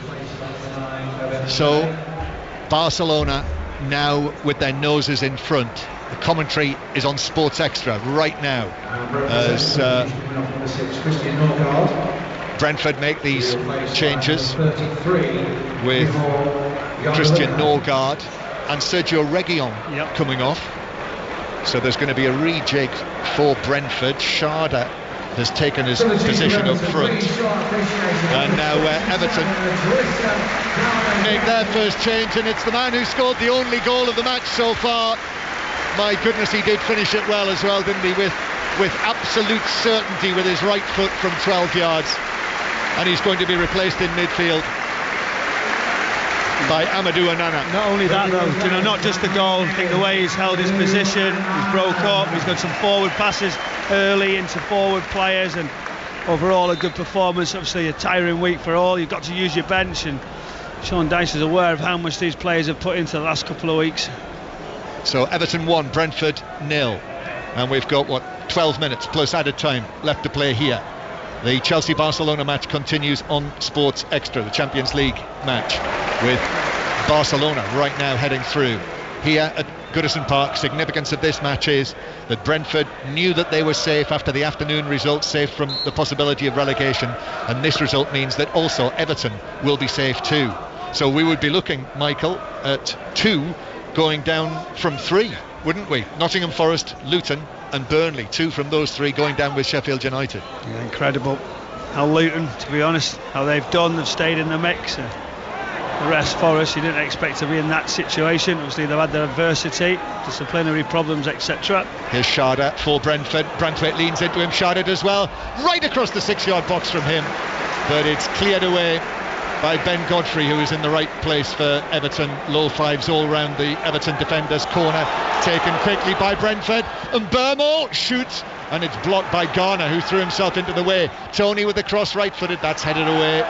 So Barcelona now with their noses in front. The commentary is on Sports Extra right now as Brentford make these changes with Christian Norgard and Sergio Reguilon coming off. So there's going to be a rejig for Brentford. Sharda has taken his position up front, and now Everton make their first change, and it's the man who scored the only goal of the match so far. My goodness, he did finish it well as well, didn't he, with absolute certainty with his right foot from 12 yards. And he's going to be replaced in midfield by Amadou Onana. Not only that though, not just the goal. I think the way he's held his position, he's broke up, he's got some forward passes early into forward players, and overall a good performance. Obviously a tiring week for all. You've got to use your bench, and Sean Dyche is aware of how much these players have put into the last couple of weeks. So Everton 1, Brentford 0, and we've got 12 minutes plus added time left to play here. The Chelsea-Barcelona match continues on Sports Extra, the Champions League match, with Barcelona right now heading through. Here at Goodison Park, significance of this match is that Brentford knew that they were safe after the afternoon result, safe from the possibility of relegation, and this result means that also Everton will be safe too. So we would be looking, Michael, at 2 going down from 3, wouldn't we? Nottingham Forest, Luton and Burnley, 2 from those 3 going down with Sheffield United. Yeah, incredible how Luton, to be honest, how they've done, they've stayed in the mix. The rest, Forest, you didn't expect to be in that situation. Obviously they've had their adversity, disciplinary problems, etc. Here's Sharda for Brentford. Branthwaite leans into him, Sharda as well, right across the 6-yard box from him, but it's cleared away by Ben Godfrey, who is in the right place for Everton. Low fives all round the Everton defenders. Corner taken quickly by Brentford, and Mbeumo shoots, and it's blocked by Garner, who threw himself into the way. Tony with the cross, right-footed, that's headed away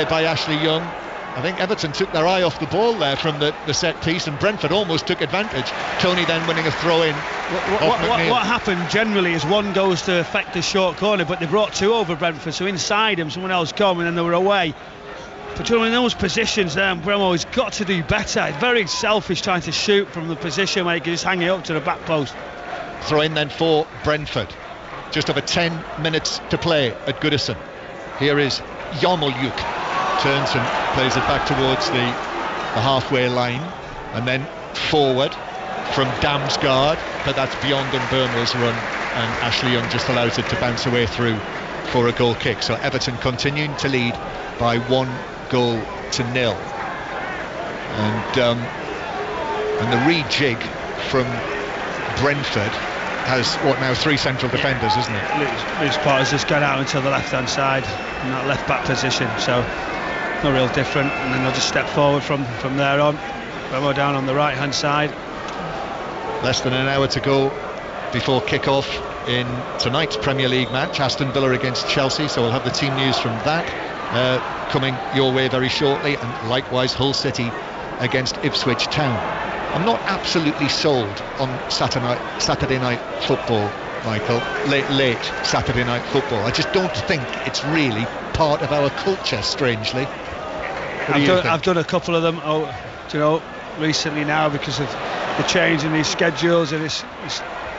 by Ashley Young. I think Everton took their eye off the ball there from the set piece, and Brentford almost took advantage. Tony then winning a throw in. What happened generally is one goes to affect the short corner, but they brought 2 over Brentford, so inside him someone else come, and then they were away. But in those positions there, Mbeumo has got to do better. Very selfish trying to shoot from the position where he can just hang it up to the back post. Throw in then for Brentford. Just over 10 minutes to play at Goodison. Here is Yarmolyuk. Turns and plays it back towards the halfway line, and then forward from Damsgaard, but that's beyond Mbeumo's run, and Ashley Young just allows it to bounce away through for a goal kick. So Everton continuing to lead by 1-0. And the rejig from Brentford has now 3 central defenders, isn't it? Lewis Potter's just gone out into the left hand side in that left back position, so no real different, and then they'll just step forward from there on. Remo down on the right hand side. Less than an hour to go before kick-off in tonight's Premier League match, Aston Villa against Chelsea, so we'll have the team news from that coming your way very shortly, and likewise Hull City against Ipswich Town. I'm not absolutely sold on Saturday night football, Michael, late Saturday night football. I just don't think it's really part of our culture, strangely. I've done a couple of them recently now, because of the change in these schedules, and it's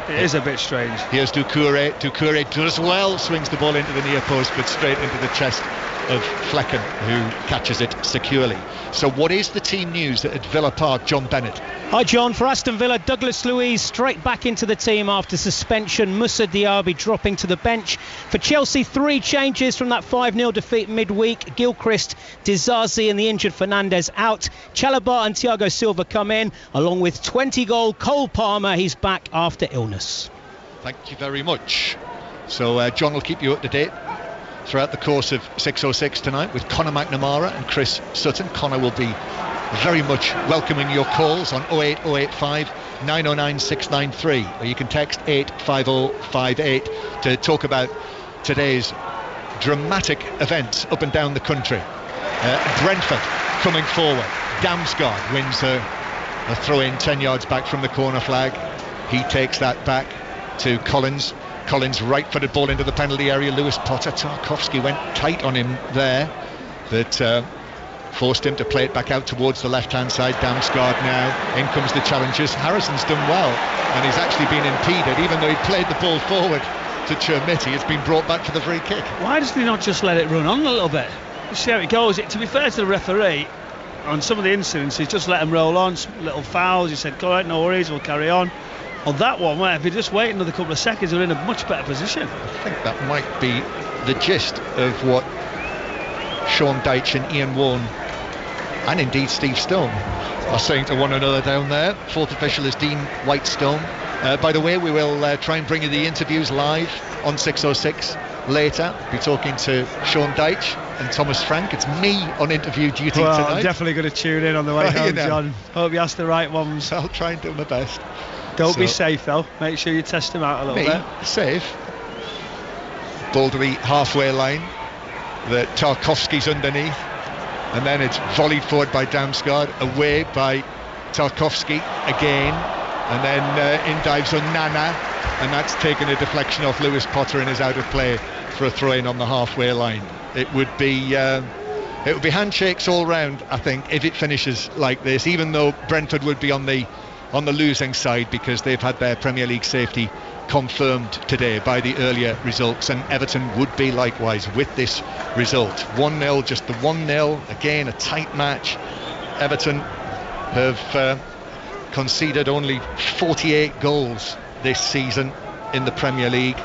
It is a bit strange. Here's Doucouré. Doucouré does well, swings the ball into the near post, but straight into the chest of Flecken, who catches it securely. So what is the team news at Villa Park? John Bennett. Hi John, for Aston Villa, Douglas Luiz straight back into the team after suspension, Moussa Diaby dropping to the bench. For Chelsea, 3 changes from that 5-0 defeat midweek. Gilchrist, Dizazi and the injured Fernandes out. Chalobah and Thiago Silva come in, along with 20-goal Cole Palmer. He's back after illness. Thank you very much. So John will keep you up to date throughout the course of 606 tonight with Conor McNamara and Chris Sutton. Conor will be very much welcoming your calls on 08085 909 693, or you can text 85058 to talk about today's dramatic events up and down the country. Brentford coming forward. Damsgaard wins a throw-in 10 yards back from the corner flag. He takes that back to Collins. Collins right-footed ball into the penalty area. Lewis Potter, Tarkowski went tight on him there, but forced him to play it back out towards the left-hand side. Damsgaard now. In comes the challengers. Harrison's done well, and he's actually been impeded, even though he played the ball forward to Chermiti. It's been brought back for the free kick. Why doesn't he not just let it run on a little bit? Just see how it goes. To be fair to the referee, on some of the incidents, he's just let him roll on. Some little fouls. He said, "Go right, no worries, we'll carry on." On that one, if you just wait another couple of seconds, we're in a much better position. I think that might be the gist of what Sean Dyche and Ian Warne, and indeed Steve Stone, are saying to one another down there. Fourth official is Dean Whitestone. By the way, we will try and bring you the interviews live on 606 later. Be talking to Sean Dyche and Thomas Frank. It's me on interview duty tonight. I'm definitely going to tune in on the way home, John. Hope you ask the right ones. I'll try and do my best. Don't be safe though. Make sure you test him out a little bit. Safe. Ball to the halfway line. The Tarkowski's underneath, and then it's volleyed forward by Damsgaard, away by Tarkowski again, and then in dives Onana, and that's taken a deflection off Lewis Potter and is out of play for a throw-in on the halfway line. It would be handshakes all round, I think, if it finishes like this, even though Brentford would be on the losing side because they've had their Premier League safety confirmed today by the earlier results, and Everton would be likewise with this result. 1-0, just the 1-0, again a tight match. Everton have conceded only 48 goals this season in the Premier League.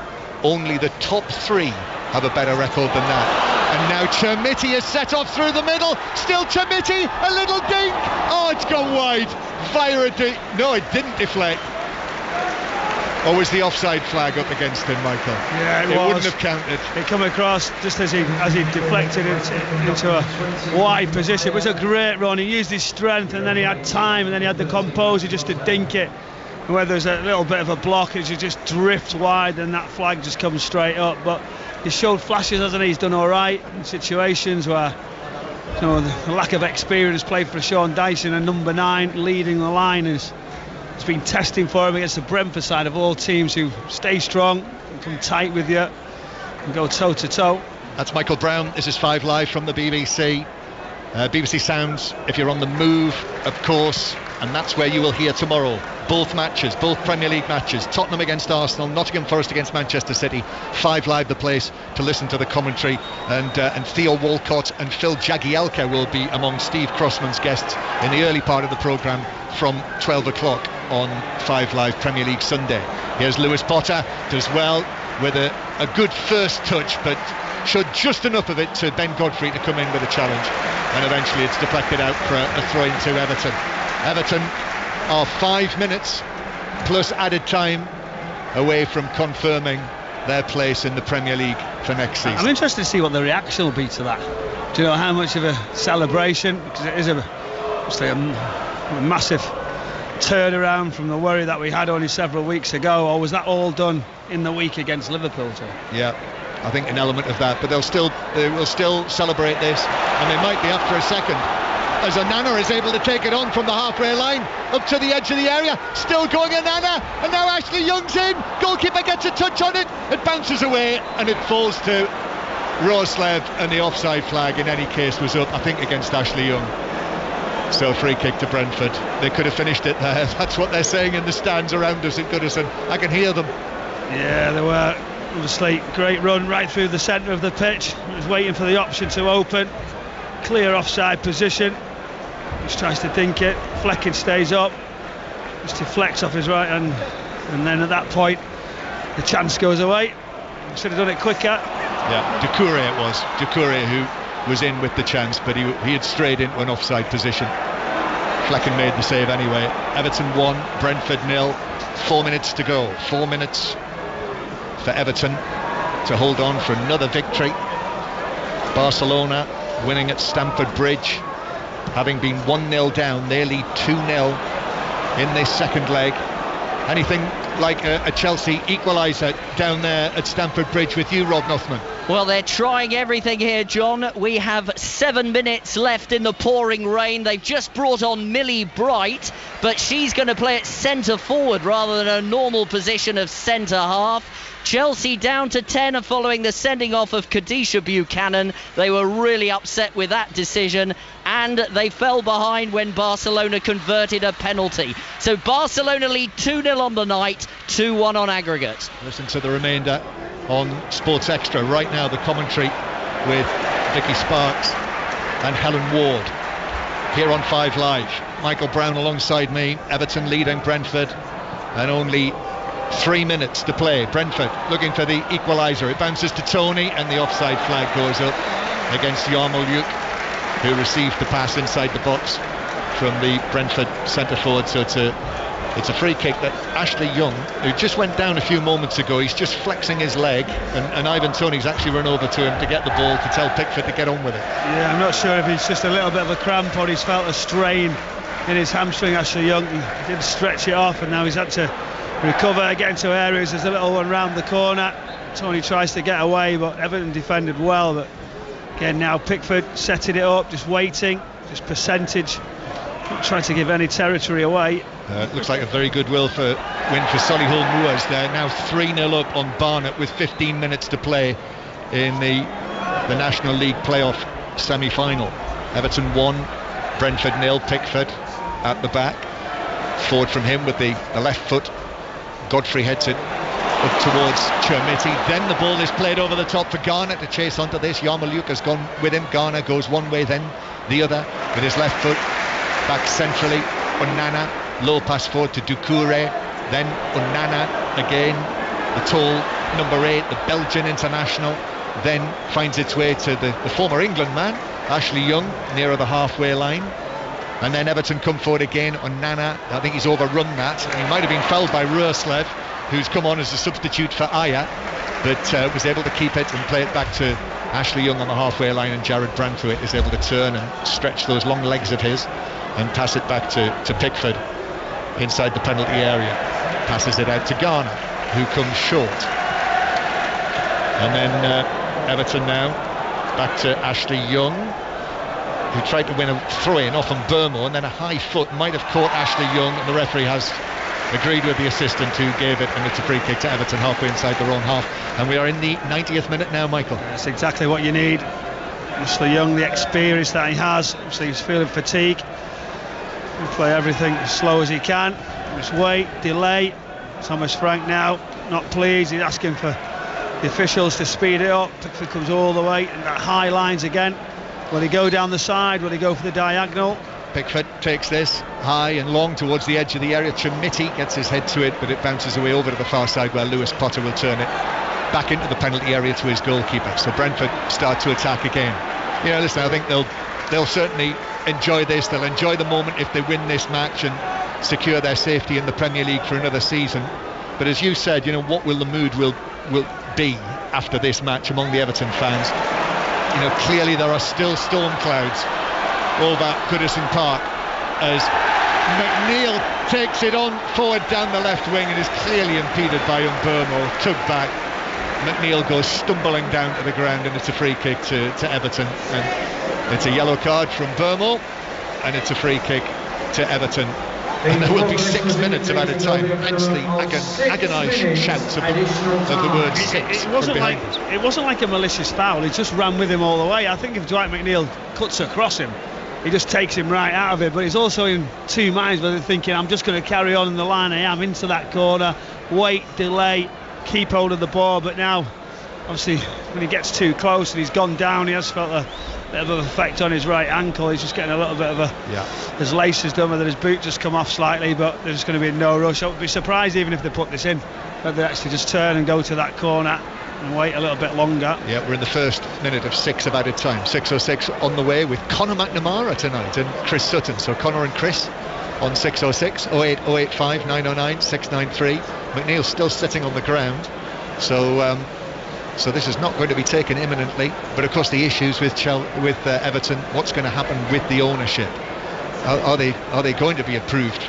Only the top 3 have a better record than that. And now Chermiti is set off through the middle. Still Chermiti, a little dink. Oh, it's gone wide. No, it didn't deflect. Or was the offside flag up against him, Michael? Yeah, it wouldn't have counted. It come across just as he deflected into a wide position. It was a great run. He used his strength, and then he had time, and then he had the composure just to dink it. And where there's a little bit of a blockage, you just drift wide, and that flag just comes straight up. But he showed flashes, hasn't he? He's done all right in situations where, you know, the lack of experience played for Sean Dyche, and number 9 leading the line is. It's been testing for him against the Brentford side of all teams who stay strong and come tight with you and go toe to toe. That's Michael Brown. This is 5 Live from the BBC. BBC Sounds if you're on the move, of course, and that's where you will hear tomorrow both matches, both Premier League matches. Tottenham against Arsenal, Nottingham Forest against Manchester City. 5 Live, the place to listen to the commentary, and Theo Walcott and Phil Jagielka will be among Steve Crossman's guests in the early part of the programme from 12 o'clock on 5 Live Premier League Sunday. Here's Lewis Potter, does well with a good first touch, but showed just enough of it to Ben Godfrey to come in with a challenge, and eventually it's deflected out for a throw-in to Everton. Everton are 5 minutes plus added time away from confirming their place in the Premier League for next season. I'm interested to see what the reaction will be to that. Do you know how much of a celebration, because it is a massive turnaround from the worry that we had only several weeks ago, or was that all done in the week against Liverpool too? Yeah, I think an element of that, but they will still celebrate this, and they might be up for a second as Onana is able to take it on from the halfway line up to the edge of the area. Still going Onana, and now Ashley Young's in. Goalkeeper gets a touch on it, it bounces away and it falls to Roslev, and the offside flag in any case was up, I think, against Ashley Young. So free kick to Brentford. They could have finished it there. That's what they're saying in the stands around us at Goodison. I can hear them. Yeah, they were. Obviously, great run right through the centre of the pitch. He was waiting for the option to open. Clear offside position. Just tries to dink it. Flecking stays up. Just deflects off his right hand. And then at that point, the chance goes away. Should have done it quicker. Yeah, Doucouré it was. Doucouré who was in with the chance, but he had strayed into an offside position. Flecken made the save anyway. Everton 1, Brentford 0. 4 minutes to go. 4 minutes for Everton to hold on for another victory. Barcelona winning at Stamford Bridge, having been 1-0 down. They lead 2-0 in this second leg. Anything like a Chelsea equaliser down there at Stamford Bridge with you, Rob Nuthman? Well, they're trying everything here, John. We have 7 minutes left in the pouring rain. They've just brought on Millie Bright, but she's going to play at centre forward rather than a normal position of centre half. Chelsea down to 10 following the sending off of Khadisha Buchanan. They were really upset with that decision, and they fell behind when Barcelona converted a penalty. So Barcelona lead 2-0 on the night, 2-1 on aggregate. Listen to the remainder on Sports Extra right now. The commentary with Vicky Sparks and Helen Ward here on 5 Live. Michael Brown alongside me. Everton leading Brentford, and only 3 minutes to play. Brentford looking for the equaliser. It bounces to Tony, and the offside flag goes up against Yarmolyuk, who received the pass inside the box from the Brentford centre forward. So it's a free kick that Ashley Young, who just went down a few moments ago, he's just flexing his leg, and Ivan Toney's actually run over to him to get the ball to tell Pickford to get on with it. Yeah, I'm not sure if it's just a little bit of a cramp or he's felt a strain in his hamstring. Ashley Young, he didn't stretch it off, and now he's had to recover, get into areas. There's a little one round the corner. Tony tries to get away, but Everton defended well. But again, now Pickford setting it up, just waiting, just percentage, not trying to give any territory away. It looks like a very good win for Solihull Moors. They're now 3-0 up on Barnet with 15 minutes to play in the National League playoff semi-final. Everton 1, Brentford 0. Pickford at the back. Forward from him with the left foot. Godfrey heads it up towards Chermiti. Then the ball is played over the top for Garner to chase onto this. Yarmolyuk has gone with him. Garner goes one way, then the other with his left foot. Back centrally, Onana. Low pass forward to Doucouré. Then Onana again. The tall number 8, the Belgian international. Then finds its way to the former England man, Ashley Young, nearer the halfway line. And then Everton come forward again. Onana, I think he's overrun that. He might have been fouled by Rurslev, who's come on as a substitute for Aya, but was able to keep it and play it back to Ashley Young on the halfway line, and Jared Brandthwaite is able to turn and stretch those long legs of his and pass it back to Pickford inside the penalty area. Passes it out to Garner, who comes short. And then Everton now back to Ashley Young, who tried to win a throw-in off on Burmo, and then a high foot might have caught Ashley Young, and the referee has agreed with the assistant who gave it, and it's a free kick to Everton halfway inside their own half. And we are in the 90th minute now, Michael. That's exactly what you need. Ashley Young, the experience that he has, obviously he's feeling fatigue. He'll play everything as slow as he can. Just wait, delay. Thomas Frank now not pleased. He's asking for the officials to speed it up. Pickford comes all the way, and that high lines again. Will he go down the side? Will he go for the diagonal? Pickford takes this high and long towards the edge of the area. Chermiti gets his head to it, but it bounces away over to the far side where Lewis Potter will turn it back into the penalty area to his goalkeeper. So Brentford start to attack again. You know, listen, I think they'll certainly enjoy this. They'll enjoy the moment if they win this match and secure their safety in the Premier League for another season. But as you said, you know, what will the mood will be after this match among the Everton fans? You know, clearly there are still storm clouds over Goodison Park as McNeil takes it on forward down the left wing and is clearly impeded by Burmo. Tugged back. McNeil goes stumbling down to the ground, and it's a free kick to Everton. And it's a yellow card from Burmo, and it's a free kick to Everton. And there will be 6 minutes of added time. Hence the agonised shouts of the word 6 from behind us. It wasn't like a malicious foul. He just ran with him all the way. I think if Dwight McNeil cuts across him, he just takes him right out of it. But he's also in two minds, whether thinking, I'm just going to carry on in the line I am, into that corner, wait, delay, keep hold of the ball. But now, obviously, when he gets too close and he's gone down, he has felt a bit of an effect on his right ankle. He's just getting a little bit of his lace is done, whether his boot just come off slightly, but there's going to be no rush. I would be surprised even if they put this in, whether they actually just turn and go to that corner and wait a little bit longer. Yeah, we're in the first minute of 6 of added time. 6:06 on the way with Conor McNamara tonight and Chris Sutton. So Conor and Chris on 6:06, 08085 909 693. McNeil's still sitting on the ground, so this is not going to be taken imminently. But of course the issues with Everton, what's going to happen with the ownership? Are they going to be approved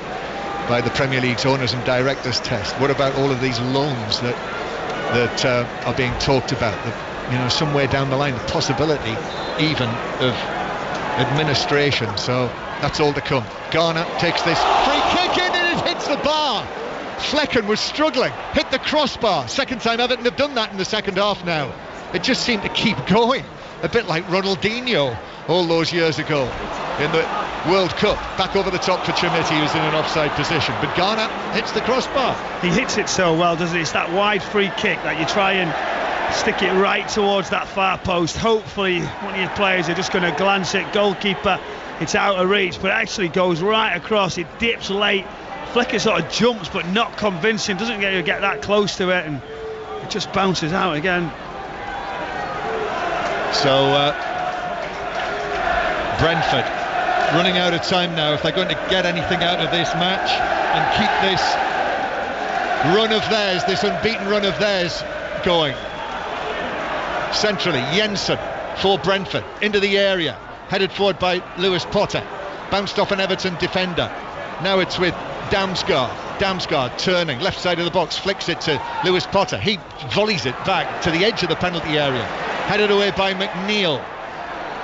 by the Premier League's owners and directors test? What about all of these loans that are being talked about? Somewhere down the line, the possibility even of administration. So that's all to come. Garner takes this free kick in and it hits the bar. Flecken was struggling, hit the crossbar. Second time Everton have done that in the second half now. It just seemed to keep going, a bit like Ronaldinho all those years ago in the World Cup, back over the top for Chermiti, who's in an offside position. But Garner hits the crossbar. He hits it so well, doesn't he? It's that wide free kick that you try and stick it right towards that far post. Hopefully one of your players are just going to glance it, goalkeeper, it's out of reach, but it actually goes right across. It dips late. Flecker sort of jumps, but not convincing, doesn't get that close to it, and it just bounces out again. So Brentford running out of time now if they're going to get anything out of this match and keep this run of theirs, this unbeaten run of theirs going. Centrally, Jensen for Brentford, into the area, headed forward by Lewis Potter, bounced off an Everton defender. Now it's with Damsgaard turning, left side of the box, flicks it to Lewis Potter. He volleys it back to the edge of the penalty area, headed away by McNeil.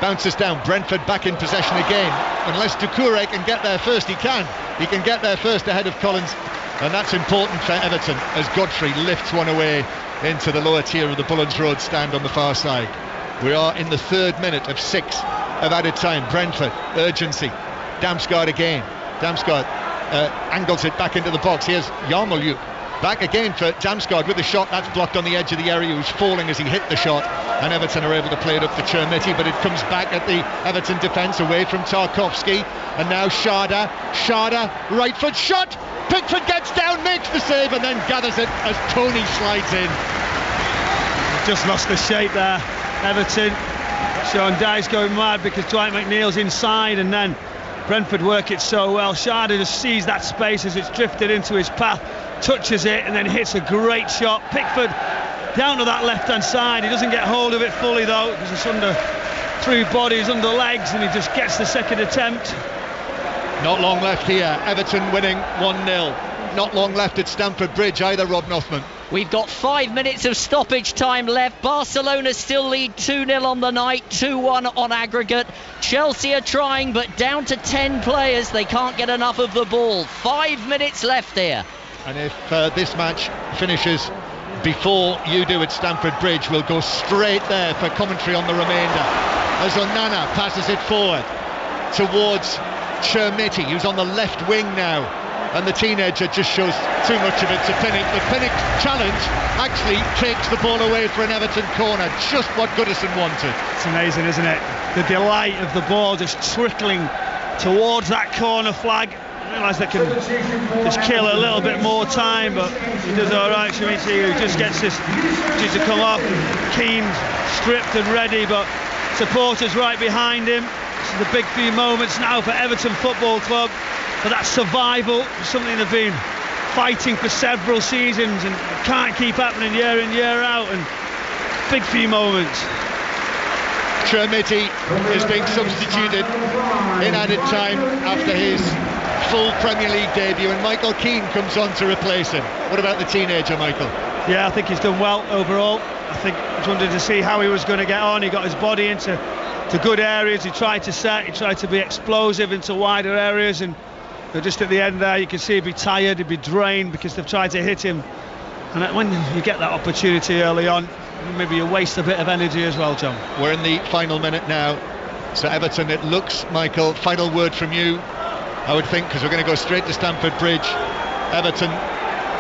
Bounces down, Brentford back in possession again. Unless Doucouré can get there first, he can get there first ahead of Collins, and that's important for Everton as Godfrey lifts one away into the lower tier of the Bullens Road stand on the far side. We are in the 3rd minute of 6 of added time. Brentford, urgency. Damsgaard again. Damsgaard angles it back into the box. Here's Yarmolyuk back again for Damsgaard with the shot. That's blocked on the edge of the area. He was falling as he hit the shot, and Everton are able to play it up to Chermiti, but it comes back at the Everton defence away from Tarkowski. And now Sharda, right foot shot. Pickford gets down, makes the save, and then gathers it as Tony slides in. Just lost the shape there, Everton. Sean Dyche going mad because Dwight McNeil's inside, and then Brentford work it so well. Sharda just sees that space as it's drifted into his path, touches it, and then hits a great shot. Pickford down to that left-hand side. He doesn't get hold of it fully though, because it's under through bodies, under legs, and he just gets the second attempt. Not long left here. Everton winning 1-0. Not long left at Stamford Bridge either, Rob Nothman. We've got 5 minutes of stoppage time left. Barcelona still lead 2-0 on the night, 2-1 on aggregate. Chelsea are trying, but down to 10 players. They can't get enough of the ball. 5 minutes left here. And if this match finishes before you do at Stamford Bridge, we'll go straight there for commentary on the remainder. As Onana passes it forward towards Chermiti, who's on the left wing now, and the teenager just shows too much of it to Pinnock. The Pinnock challenge actually takes the ball away for an Everton corner, just what Goodison wanted. It's amazing, isn't it? The delight of the ball just trickling towards that corner flag. I realise they can just kill a little bit more time, but he does alright. Chermiti, who just gets this to come off, Keane stripped and ready, but supporters right behind him. This is the big few moments now for Everton Football Club, for that survival, something they've been fighting for several seasons and can't keep happening year in, year out, and big few moments. Chermiti is being substituted in added time after his full Premier League debut, and Michael Keane comes on to replace him. What about the teenager, Michael? Yeah, I think he's done well overall. I think I just wanted to see how he was going to get on. He got his body into good areas. He tried to set, he tried to be explosive into wider areas, and just at the end there you can see he'd be tired, he'd be drained because they've tried to hit him. And when you get that opportunity early on, maybe you waste a bit of energy as well, John. We're in the final minute now So Everton, it looks, Michael, final word from you, I would think, because we're going to go straight to Stamford Bridge. Everton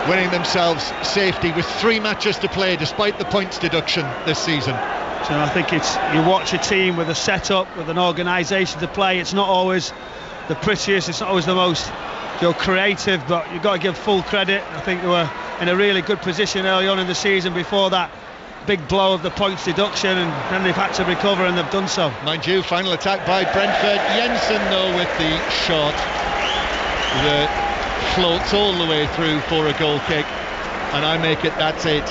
winning themselves safety with 3 matches to play despite the points deduction this season. So I think it's, you watch a team with a setup, with an organisation to play. It's not always the prettiest, it's not always the most creative, but you've got to give full credit. I think they were in a really good position early on in the season before that big blow of the points deduction, and then they've had to recover, and they've done so. Mind you, final attack by Brentford. Jensen though with the shot that floats all the way through for a goal kick, and I make it, that's it.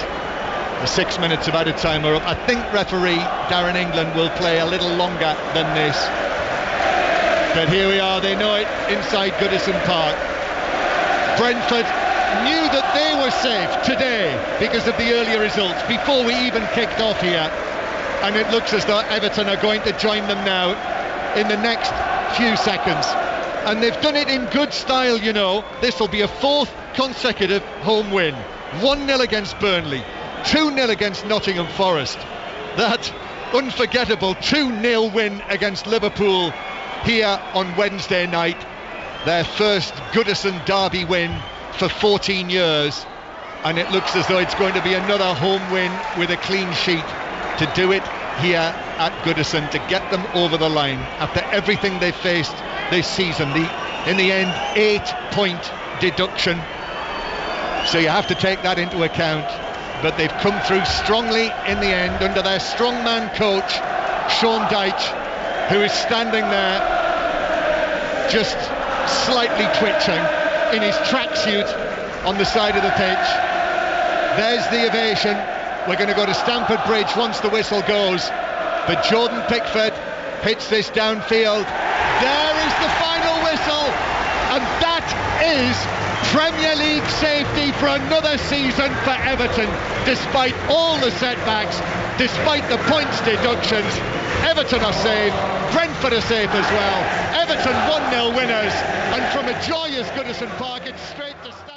The 6 minutes of added time are up. I think referee Darren England will play a little longer than this, but here we are, they know it, inside Goodison Park. Brentford knew that they were safe today because of the earlier results before we even kicked off here, and it looks as though Everton are going to join them now in the next few seconds, and they've done it in good style. You know, this will be a 4th consecutive home win. 1-0 against Burnley, 2-0 against Nottingham Forest, that unforgettable 2-0 win against Liverpool here on Wednesday night, their first Goodison derby win for 14 years, and it looks as though it's going to be another home win with a clean sheet to do it here at Goodison, to get them over the line after everything they've faced this season. In the end, 8-point deduction, so you have to take that into account, but they've come through strongly in the end under their strongman coach Sean Dyche, who is standing there just slightly twitching in his tracksuit on the side of the pitch. There's the ovation. We're going to go to Stamford Bridge once the whistle goes, but Jordan Pickford hits this downfield. There is the final whistle, and that is Premier League safety for another season for Everton. Despite all the setbacks, despite the points deductions, Everton are safe, Brentford are safe as well. Everton 1-0 winners, and from a joyous Goodison Park, it's straight to Stamford.